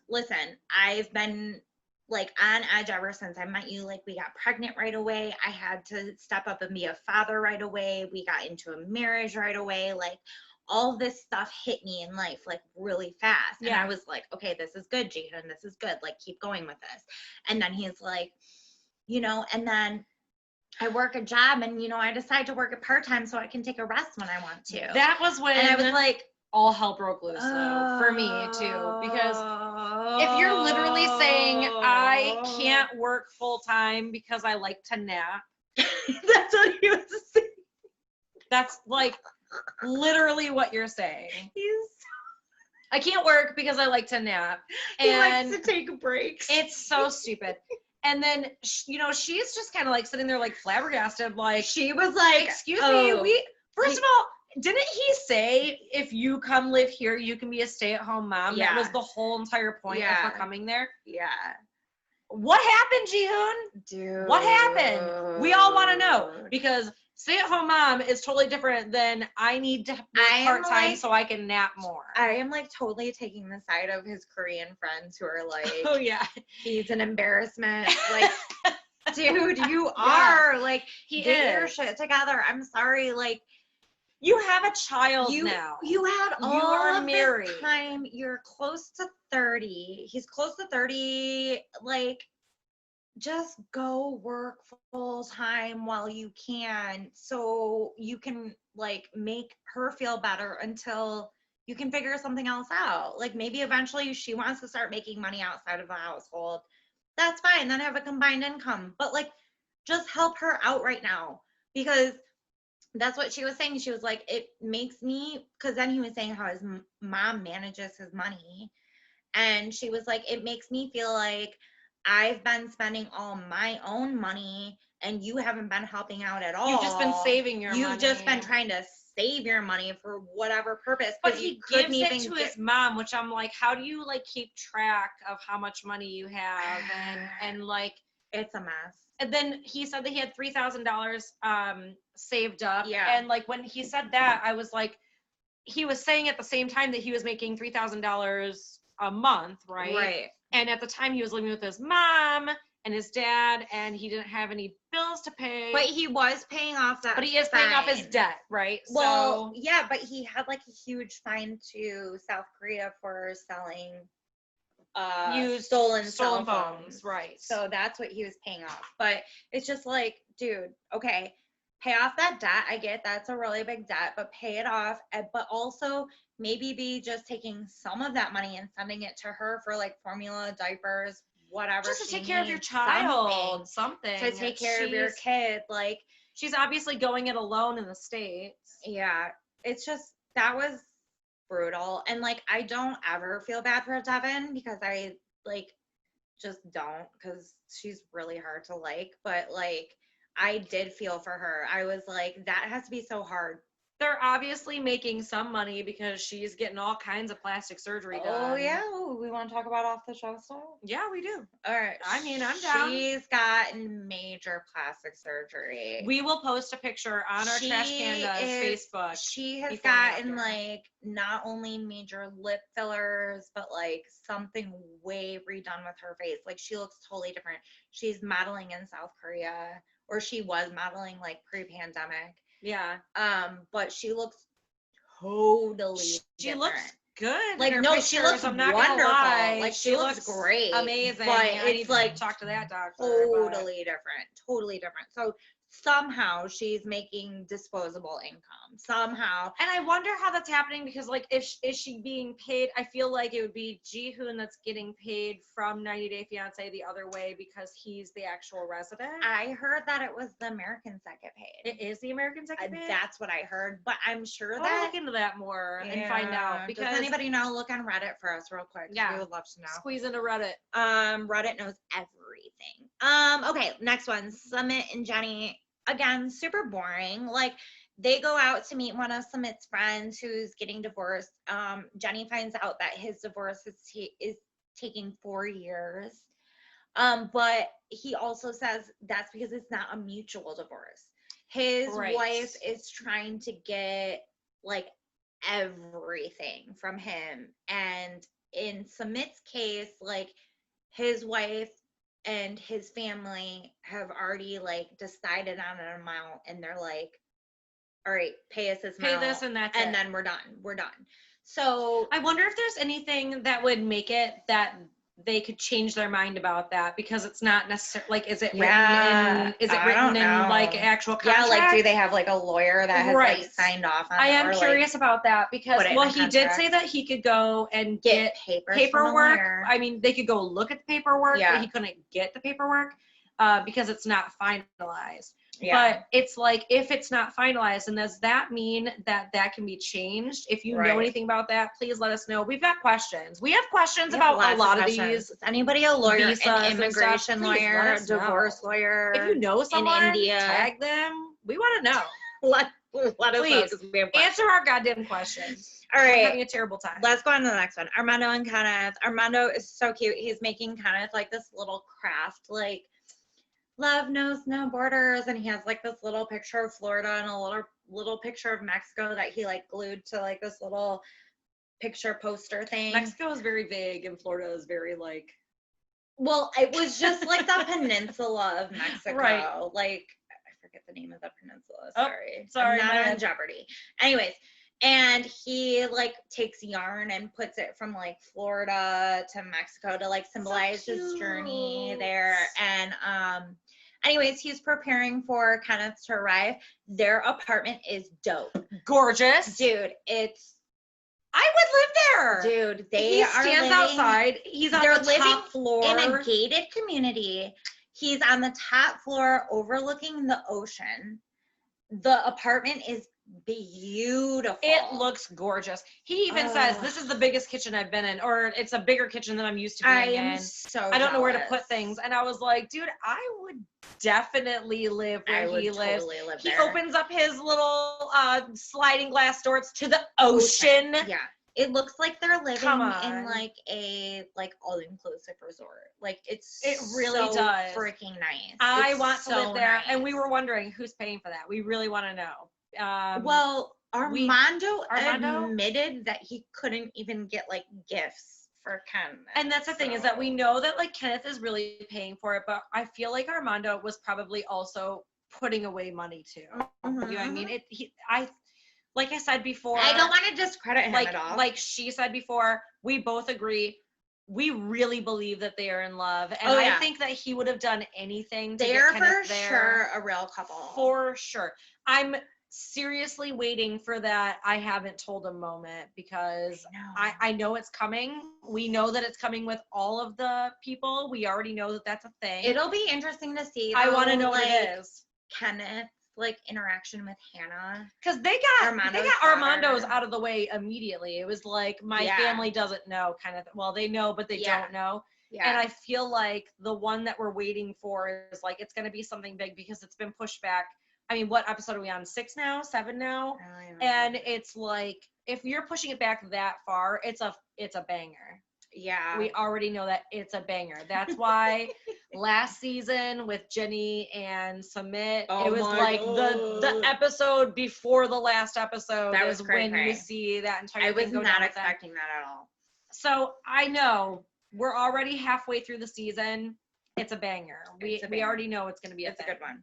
listen, I've been like on edge ever since I met you. Like, we got pregnant right away. I had to step up and be a father right away. We got into a marriage right away. Like, all this stuff hit me in life like really fast. Yeah. And I was like, okay, this is good, Jihoon. This is good. Like, keep going with this. And then he's like, you know, and then I work a job and, you know, I decide to work it part-time so I can take a rest when I want to. That was when and I was like, all hell broke loose, though, for me, too. Because if you're literally saying, I can't work full-time because I like to nap. That's what he was saying. That's, like, literally what you're saying. I can't work because I like to nap. He And likes to take breaks. it's so stupid. And then, you know, she's just kind of, like, sitting there, like, flabbergasted, like, She was like, excuse me, first of all, didn't he say if you come live here, you can be a stay-at-home mom? Yeah. That was the whole entire point of her coming there. Yeah. What happened, Jihoon? Dude. What happened? We all want to know, because stay-at-home mom is totally different than I need to work part-time so I can nap more. I am like totally taking the side of his Korean friends who are like, oh yeah, he's an embarrassment. Like, dude, you are like, get your shit together. I'm sorry. Like, you have a child now. You had all are of married. this time. You're close to 30. He's close to 30. Like, just go work full time while you can, so you can like make her feel better until you can figure something else out. Like, maybe eventually she wants to start making money outside of the household. That's fine. Then have a combined income. But like, just help her out right now, because That's what she was saying. She was like, it makes me, because then he was saying how his mom manages his money. And she was like, it makes me feel like I've been spending all my own money and you haven't been helping out at all. You've just been saving your money. You've just been trying to save your money for whatever purpose. But he gives it to his mom, which I'm like, how do you like keep track of how much money you have? And like, it's a mess. And then he said that he had $3,000 saved up. Yeah. And like when he said that, I was like, he was saying at the same time that he was making $3,000 a month, right? Right. And at the time he was living with his mom and his dad, and he didn't have any bills to pay. But he was paying off that. But he is paying off his debt, right? Well, yeah, but he had like a huge fine to South Korea for selling used stolen phones, right? So that's what he was paying off. But it's just like, dude, okay, pay off that debt. I get that's a really big debt, but pay it off. But also maybe be just taking some of that money and sending it to her for like formula, diapers, whatever. Just to take care of your child, something to take care of your kid. Like, she's obviously going it alone in the States. Yeah, it's just, that was brutal. And like, I don't ever feel bad for Devin because I like just don't, because she's really hard to like. But like, I did feel for her. I was like, that has to be so hard. They're obviously making some money because she's getting all kinds of plastic surgery done. Oh yeah, we want to talk about off the show stuff? Yeah, we do. All right. I mean, I'm down. She's gotten major plastic surgery. We will post a picture on our Trash Pandas Facebook. She has gotten like not only major lip fillers, but like something way redone with her face. Like she looks totally different. She's modeling in South Korea, or she was modeling like pre-pandemic. Yeah. But she looks totally She different. Looks good. Like, no, she looks wonderful. Like, she looks great. Amazing. But yeah, it's like talk to that doctor. Totally different. So somehow she's making disposable income. Somehow. And I wonder how that's happening, because like, is she being paid? I feel like it would be Ji-hoon that's getting paid from 90 Day Fiancé the other way because he's the actual resident. I heard that it was the Americans that get paid. It is the Americans that get paid? That's what I heard, but I'm sure I'll look into that more and find out. Because does anybody know? Look on Reddit for us real quick. Yeah. We would love to know. Squeeze into Reddit. Reddit knows everything. Okay, next one. Summit and Jenny. Again, super boring. Like, they go out to meet one of Summit's friends who's getting divorced. Jenny finds out that his divorce is taking 4 years. But he also says that's because it's not a mutual divorce. His wife is trying to get like everything from him. And in Summit's case, like, his wife and his family have already like decided on an amount, and they're like, all right, pay us this amount. Pay this and that's it. And then we're done. So I wonder if there's anything that would make it that they could change their mind about that, because it's not necessarily like, is it written in like actual contract? Yeah, like, do they have like a lawyer that has like signed off on it? I am curious about that, because he did say that he could go and get paperwork. I mean, they could go look at the paperwork, but he couldn't get the paperwork because it's not finalized. Yeah. But it's like, if it's not finalized, and does that mean that that can be changed? If you know anything about that, please let us know. We've got questions. We have questions about a lot of these. Is anybody a lawyer, an immigration lawyer, divorce lawyer? If you know someone, in India, tag them. We want to know. Let us please know. Answer our goddamn questions. All right. I'm having a terrible time. Let's go on to the next one. Armando and Kenneth. Armando is so cute. He's making Kenneth like this little craft, like, love knows no borders, and he has like this little picture of Florida and a little picture of Mexico that he like glued to like this little picture poster thing. Mexico is very vague, and Florida is very like, well, it was just like the peninsula of Mexico. Right. Like, I forget the name of the peninsula. Sorry. I'm not on Jeopardy. Anyways, and he like takes yarn and puts it from like Florida to Mexico to like symbolize his journey there. And anyways, he's preparing for Kenneth to arrive. Their apartment is dope. Gorgeous. Dude, I would live there. Dude, he stands outside. He's on the top floor. In a gated community. He's on the top floor overlooking the ocean. the apartment is beautiful. It looks gorgeous. He even says, this is the biggest kitchen I've been in, or it's a bigger kitchen than I'm used to being in. I don't know where to put things. And I was like, dude, I would definitely live where he lives. Totally live he there. opens up his little sliding glass doors to the ocean. Yeah. It looks like they're living in on. like a all-inclusive resort. Like it really does. Freaking nice. I It's want to live there, nice. and we were wondering who's paying for that. We really want to know. Well, Armando Armando admitted that he couldn't even get like gifts for Ken. And that's the thing is that we know that like Kenneth is really paying for it, but I feel like Armando was probably also putting away money too. You know what I mean? Like I said before, I don't want to discredit him at all. Like she said before, we both agree. We really believe that they are in love, and I think that he would have done anything to get Kenneth there. Sure a real couple. For sure. I'm seriously waiting for that I haven't told him moment, because I know it's coming. We know that it's coming with all of the people. We already know that that's a thing. It'll be interesting to see. I want to know what it is. Kenneth's like interaction with Hannah, because they got Armando's out of the way immediately. It was like my family doesn't know kind of well, they know but they don't know. And I feel like the one that we're waiting for is like it's going to be something big, because it's been pushed back. I mean, what episode are we on? 6 now? 7 now? And it's like if you're pushing it back that far, it's a banger. Yeah. We already know that it's a banger. That's why last season with Jenny and Sumit, it was like the episode before the last episode. That was when you see that entire thing go down. I was not expecting that at all. So I know we're already halfway through the season. It's a banger. We already know it's going to be a good one.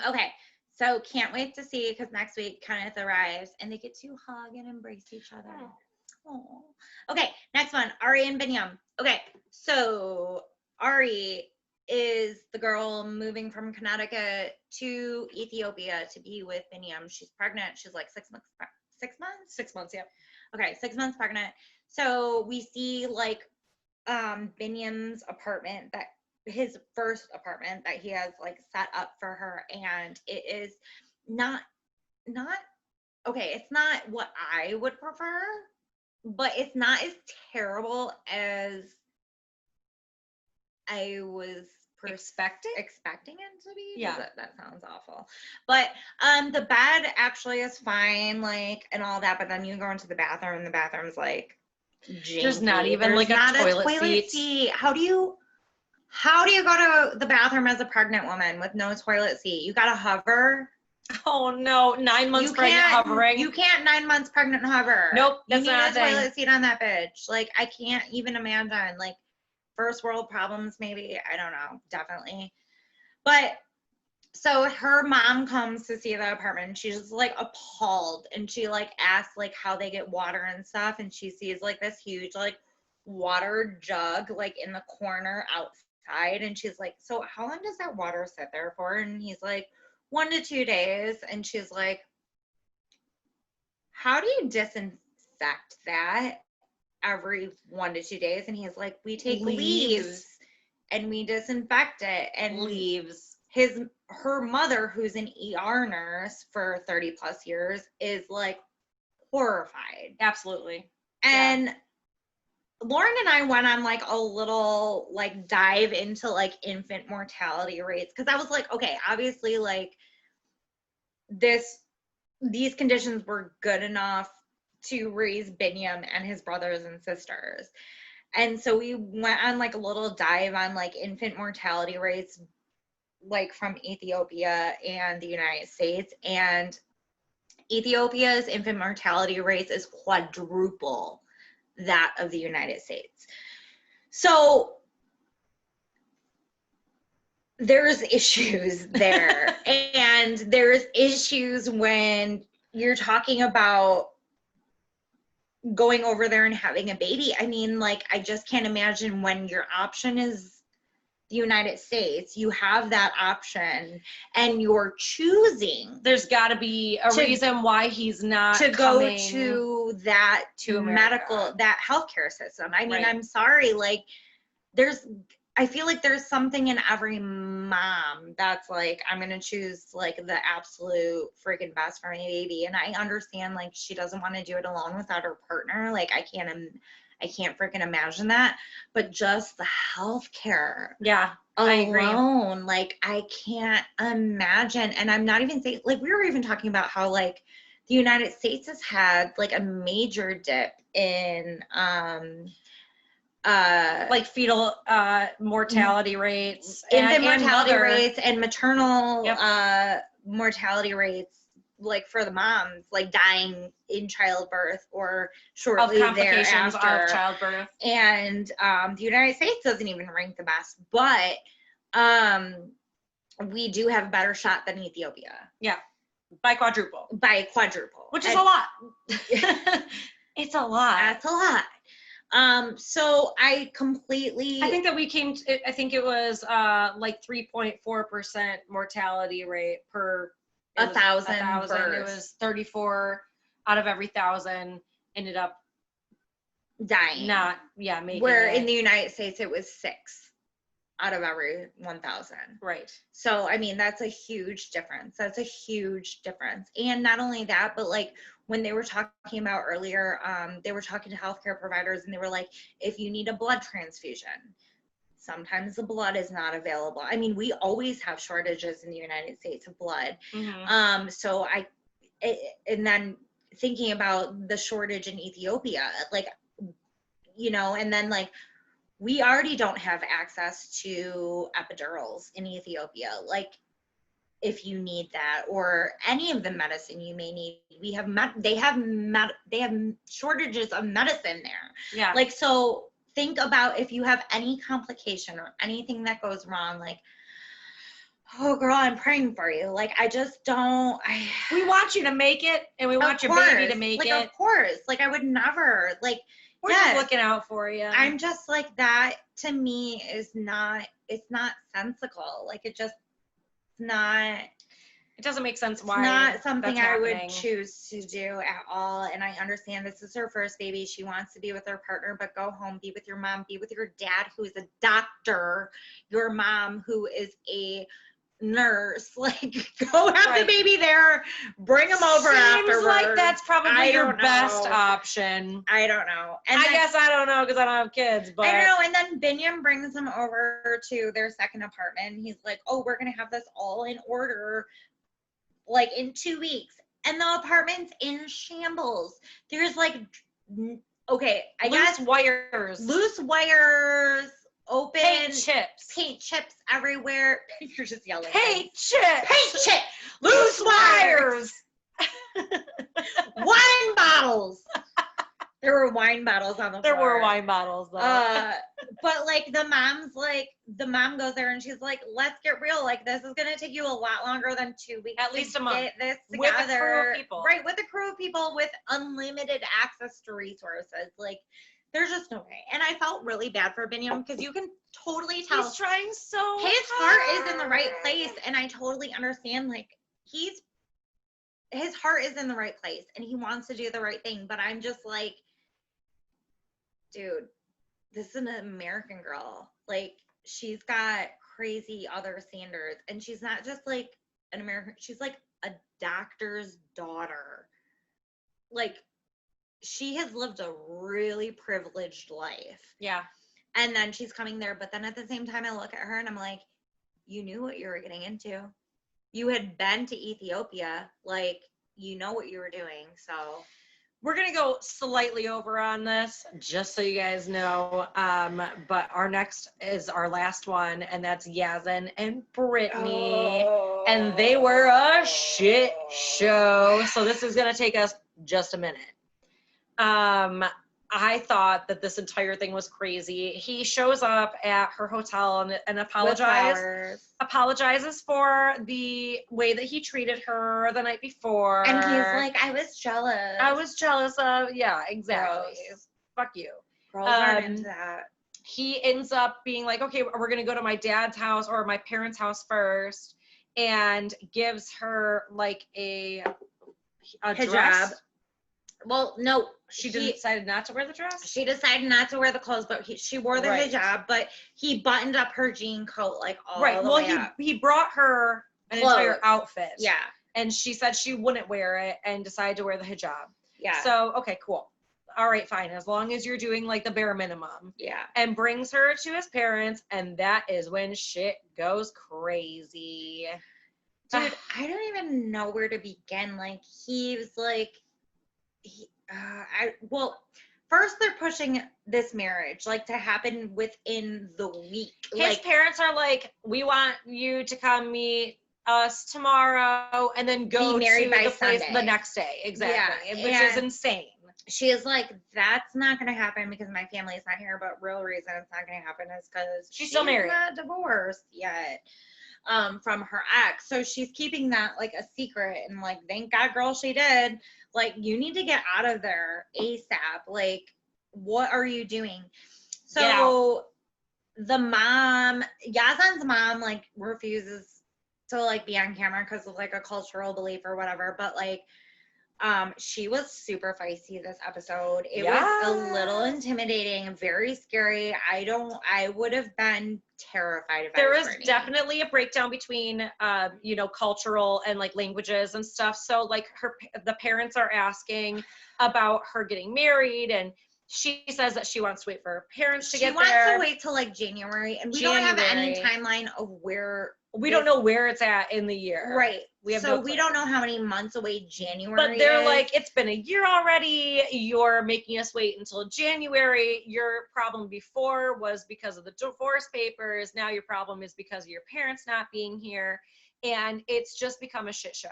Okay. So can't wait to see, because next week Kenneth arrives and they get to hug and embrace each other. Oh. Okay, next one, Ari and Binyam. Okay, so Ari is the girl moving from Connecticut to Ethiopia to be with Binyam. She's pregnant. She's like 6 months. 6 months? 6 months, yeah. Okay, 6 months pregnant. So we see like Binyam's apartment, that his first apartment that he has like set up for her, and it is not okay, it's not what I would prefer, but it's not as terrible as I was expecting it to be. Yeah, that sounds awful. But the bed actually is fine, like, and all that. But then you go into the bathroom, and the bathroom's like janky. There's not even like a toilet seat. How do you go to the bathroom as a pregnant woman with no toilet seat? You gotta hover. Oh no, 9 months pregnant hovering. You can't 9 months pregnant hover. Nope, that's not a toilet seat on that bitch. Like, I can't even imagine. Like, first world problems, maybe. I don't know. Definitely. But so her mom comes to see the apartment, and she's just like appalled, and she like asks like how they get water and stuff, and she sees like this huge like water jug like in the corner outside, and she's like, so how long does that water sit there for? And he's like, 1 to 2 days. And she's like, how do you disinfect that every 1 to 2 days? And he's like, we take leaves and we disinfect it. And leaves. Her mother, who's an ER nurse for 30 plus years, is like horrified. Absolutely. And Lauren and I went on like a little like dive into like infant mortality rates, because I was like, okay, obviously like these conditions were good enough to raise Binyam and his brothers and sisters. And so we went on like a little dive on like infant mortality rates like from Ethiopia and the United States, and Ethiopia's infant mortality rates is quadruple that of the United States. So there's issues there. And there's issues when you're talking about going over there and having a baby. I mean, like, I just can't imagine when your option is the United States, you have that option and you're choosing. There's got to be a reason why he's not to go to that to medical, that healthcare system. I mean, I'm sorry, like, there's I feel like there's something in every mom that's like, I'm going to choose like the absolute freaking best for my baby. And I understand like she doesn't want to do it alone without her partner. Like I can't freaking imagine that. But just the healthcare. Yeah. I agree. Alone, like I can't imagine. And I'm not even saying, like we were even talking about how like the United States has had like a major dip in like fetal mortality rates, infant and mortality mother rates and maternal Yep. Mortality rates, like for the moms, like dying in childbirth or of shortly complications thereafter. of childbirth. And the United States doesn't even rank the best, but we do have a better shot than Ethiopia. Yeah, by quadruple. Which is a lot. It's a lot. That's a lot. So I think that we came to, I think it was like 3.4% mortality rate per 1,000 It births. was 34 out of every 1,000 ended up dying. Making Where it. in the United States it was 6 out of every 1,000. Right. So, I mean, that's a huge difference. And not only that, but like when they were talking about earlier, they were talking to healthcare providers and they were like, if you need a blood transfusion, sometimes the blood is not available. I mean, we always have shortages in the United States of blood. Mm-hmm. And then thinking about the shortage in Ethiopia, like, you know, and then like, we already don't have access to epidurals in Ethiopia. Like, if you need that or any of the medicine you may need, they have shortages of medicine there. Yeah. Like, so think about if you have any complication or anything that goes wrong, like, oh girl, I'm praying for you. Like, I just don't. We want you to make it, and we want your baby to make it. Of course. Like, I would never. Like, we're just looking out for you. I'm just like, that to me is not. It's not sensical. Like, it doesn't make sense why. It's not something I would choose to do at all. And I understand this is her first baby. She wants to be with her partner, but go home, be with your mom, be with your dad who is a doctor, your mom who is a nurse. Like, go have the baby there, bring him over afterwards. Seems like that's probably your best option. I don't know. And I guess I don't know because I don't have kids, but I know. And then Binyam brings him over to their second apartment. He's like, oh, we're going to have this all in order like in 2 weeks. And the apartment's in shambles. There's like, okay, I guess loose wires, open paint chips everywhere. You're just yelling. Paint chips, loose wires, wine bottles. There were wine bottles on the floor. There were wine bottles, though. But, like, the mom goes there and she's like, let's get real. Like, this is going to take you a lot longer than 2 weeks. At least a month. Get this together. With a crew of people. Right, with a crew of people with unlimited access to resources. Like, there's just no way. And I felt really bad for Binyam because you can totally tell. He's trying so his heart is in the right place. And I totally understand, like, his heart is in the right place and he wants to do the right thing. But I'm just like, dude, this is an American girl. Like, she's got crazy other standards. And she's not just like an American, she's like a doctor's daughter. Like, she has lived a really privileged life. Yeah. And then she's coming there. But then at the same time, I look at her and I'm like, you knew what you were getting into. You had been to Ethiopia. Like, you know what you were doing. So we're going to go slightly over on this, just so you guys know. But our next is our last one, and that's Yazin and Brittany. Oh. And they were a shit show. So this is going to take us just a minute. I thought that this entire thing was crazy. He shows up at her hotel and apologizes for the way that he treated her the night before. And he's like, I was jealous of, yeah, exactly. Gross. Fuck you. Girls aren't into that. He ends up being like, okay, we're going to go to my dad's house or my parents' house first, and gives her like a hijab. dress. Well, no. She decided not to wear the dress? She decided not to wear the clothes, but she wore the hijab, but he buttoned up her jean coat, like, all the way up. He brought her an entire outfit. Yeah. And she said she wouldn't wear it and decided to wear the hijab. Yeah. So, okay, cool. All right, fine. As long as you're doing like the bare minimum. Yeah. And brings her to his parents, and that is when shit goes crazy. Dude, I don't even know where to begin. Like, he was like, first they're pushing this marriage, like, to happen within the week. His parents are like, we want you to come meet us tomorrow and then go to the place the next day. Exactly. Yeah, which is insane. She is like, that's not going to happen because my family is not here, but real reason it's not going to happen is because she's still married. Not divorced yet from her ex. So she's keeping that like a secret, and like, thank God, girl, she did. Like, you need to get out of there ASAP. Like, what are you doing? So the mom, Yazan's mom, like, refuses to like be on camera because of like a cultural belief or whatever, but like, she was super feisty this episode. It was a little intimidating, very scary. I would have been terrified if there is definitely a breakdown between cultural and like languages and stuff. So like the parents are asking about her getting married, and she says that she wants to wait for her parents to get there. She wants to wait till like January, and we don't have any timeline of where. We don't know where it's at in the year. Right. We don't know how many months away January But they're like, it's been a year already. You're making us wait until January. Your problem before was because of the divorce papers. Now your problem is because of your parents not being here. And it's just become a shit show.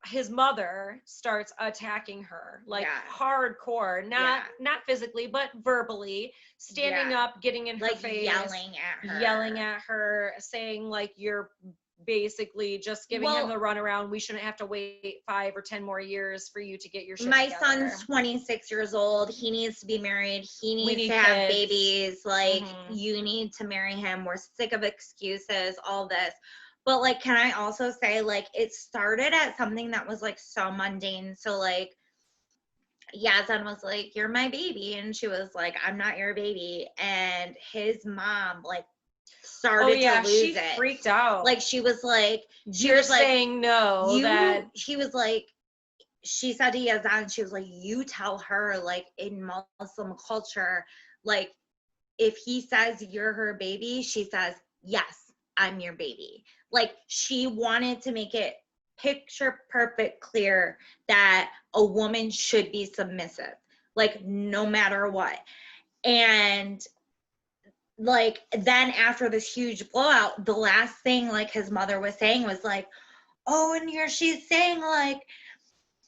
His mother starts attacking her like hardcore, not physically, but verbally, standing up, getting in her face, yelling at her, saying like, you're basically just giving him the runaround. We shouldn't have to wait 5 or 10 more years for you to get your shit together. Son's 26 years old. He needs to be married. He needs to have babies. Like, you need to marry him. We're sick of excuses, all this. But, like, can I also say, like, it started at something that was, like, so mundane. So, like, Yazan was like, you're my baby. And she was like, I'm not your baby. And his mom, like, started to lose it. She freaked out. Like, she was like, you're saying no. She was like, she said to Yazan, she was like, you tell her, like, in Muslim culture, like, if he says you're her baby, she says, yes, I'm your baby. Like, she wanted to make it picture perfect clear that a woman should be submissive, like, no matter what. And like, then after this huge blowout, the last thing like his mother was saying was like, oh, and here she's saying like,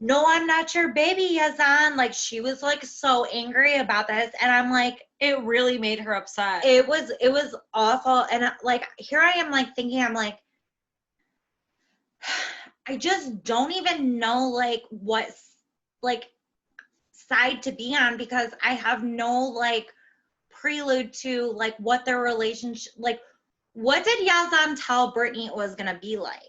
no, I'm not your baby, Yazan. Like, she was like so angry about this, and I'm like, it really made her upset. It was awful. And like, here I am like thinking, I'm like, I just don't even know like what like side to be on, because I have no like prelude to like what their relationship, like, what did Yazan tell Brittany it was gonna be like?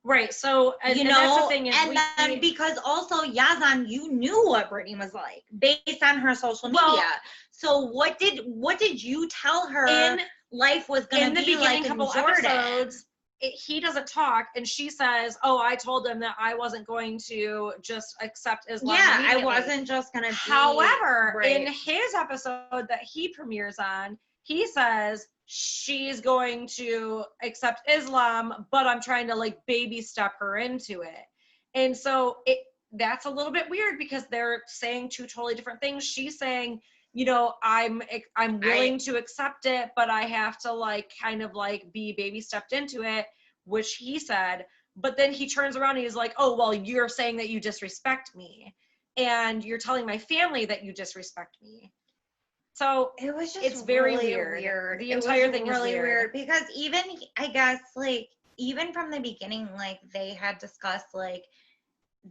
Right. So, and that's the thing is, then because also Yazan, you knew what Brittany was like based on her social media. So what did you tell her life was going to be like in Jordan? Episodes, he doesn't talk, and she says, oh, I told him that I wasn't going to just accept Islam. Yeah, I wasn't just going to be. However, in his episode that he premieres on, he says, she's going to accept Islam, but I'm trying to like baby step her into it. And so that's a little bit weird, because they're saying two totally different things. She's saying, you know, I'm willing to accept it, but I have to like kind of like be baby stepped into it, which he said. But then he turns around and he's like, oh, well, you're saying that you disrespect me, and you're telling my family that you disrespect me. So it was just, it's very really weird. The entire thing really is weird. Because even, I guess, like, even from the beginning, like, they had discussed, like,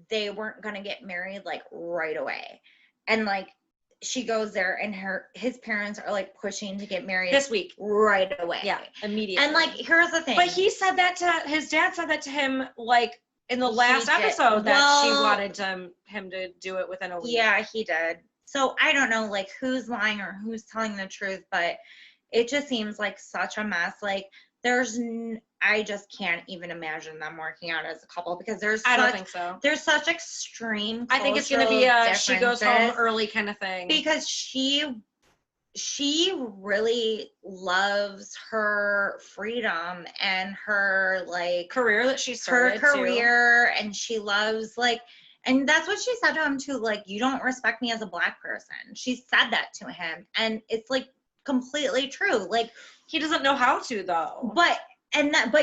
they weren't going to get married, like, right away. And, like, she goes there and his parents are, like, pushing to get married this week. Right away. Yeah, immediately. And, like, here's the thing. But he said that his dad said that to him, like, in the He last did. episode that she Well, wanted him to do it within a week. Yeah, he did. So I don't know, like, who's lying or who's telling the truth, but it just seems like such a mess. Like, I just can't even imagine them working out as a couple because I don't think so. there's such extreme. I think it's going to be a she goes home differences early kind of thing. because she really loves her freedom and her like career that she started and she loves like, and that's what she said to him too, like, you don't respect me as a Black person. She said that to him, and it's like completely true. Like, he doesn't know how to though. But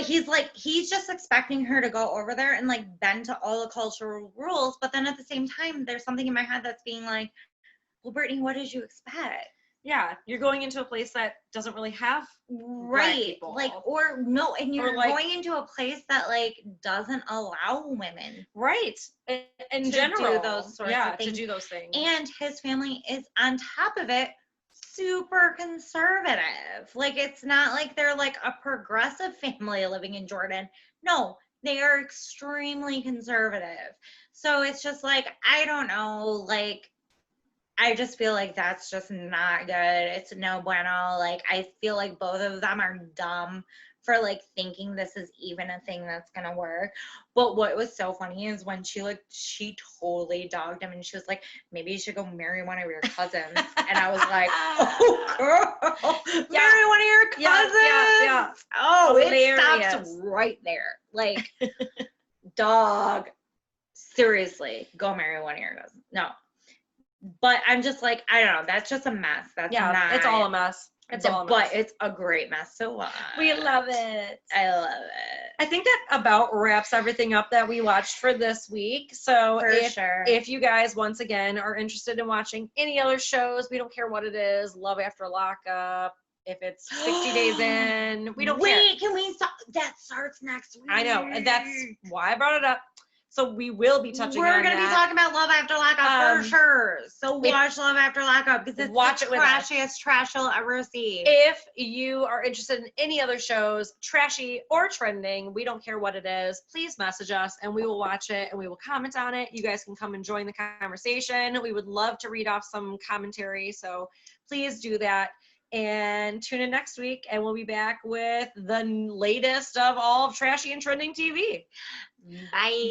he's just expecting her to go over there and like bend to all the cultural rules. But then at the same time, there's something in my head that's being like, well, Brittany, what did you expect? Yeah, you're going into a place that doesn't really have Black people. Like, or no, and you're like, going into a place that like doesn't allow women, in to general, do those sorts of things. to do those things. And his family is on top of it super conservative. Like, it's not like they're like a progressive family living in Jordan. No, they are extremely conservative. So it's just like, I don't know, like, I just feel like that's just not good. It's no bueno. Like, I feel like both of them are dumb for like thinking this is even a thing that's gonna work. But what was so funny is when she totally dogged him and she was like, maybe you should go marry one of your cousins. And I was like, oh girl, marry one of your cousins. Yeah. Oh, hilarious. It stops right there. Like, dog, seriously, go marry one of your cousins. No. But I'm just like, I don't know. That's just a mess. That's not. It's all a mess. But it's a great mess to watch. We love it. I love it. I think that about wraps everything up that we watched for this week. So if you guys, once again, are interested in watching any other shows, we don't care what it is, Love After Lockup, if it's 60 Days In, we don't care. Wait, can we stop? That starts next week. I know. That's why I brought it up. So we will be touching on that. We're going to be talking about Love After Lockup for sure. So watch Love After Lockup because it's the trashiest trash you'll ever see. If you are interested in any other shows, trashy or trending, we don't care what it is, please message us and we will watch it and we will comment on it. You guys can come and join the conversation. We would love to read off some commentary, so please do that. And tune in next week and we'll be back with the latest of all of trashy and trending TV. Bye.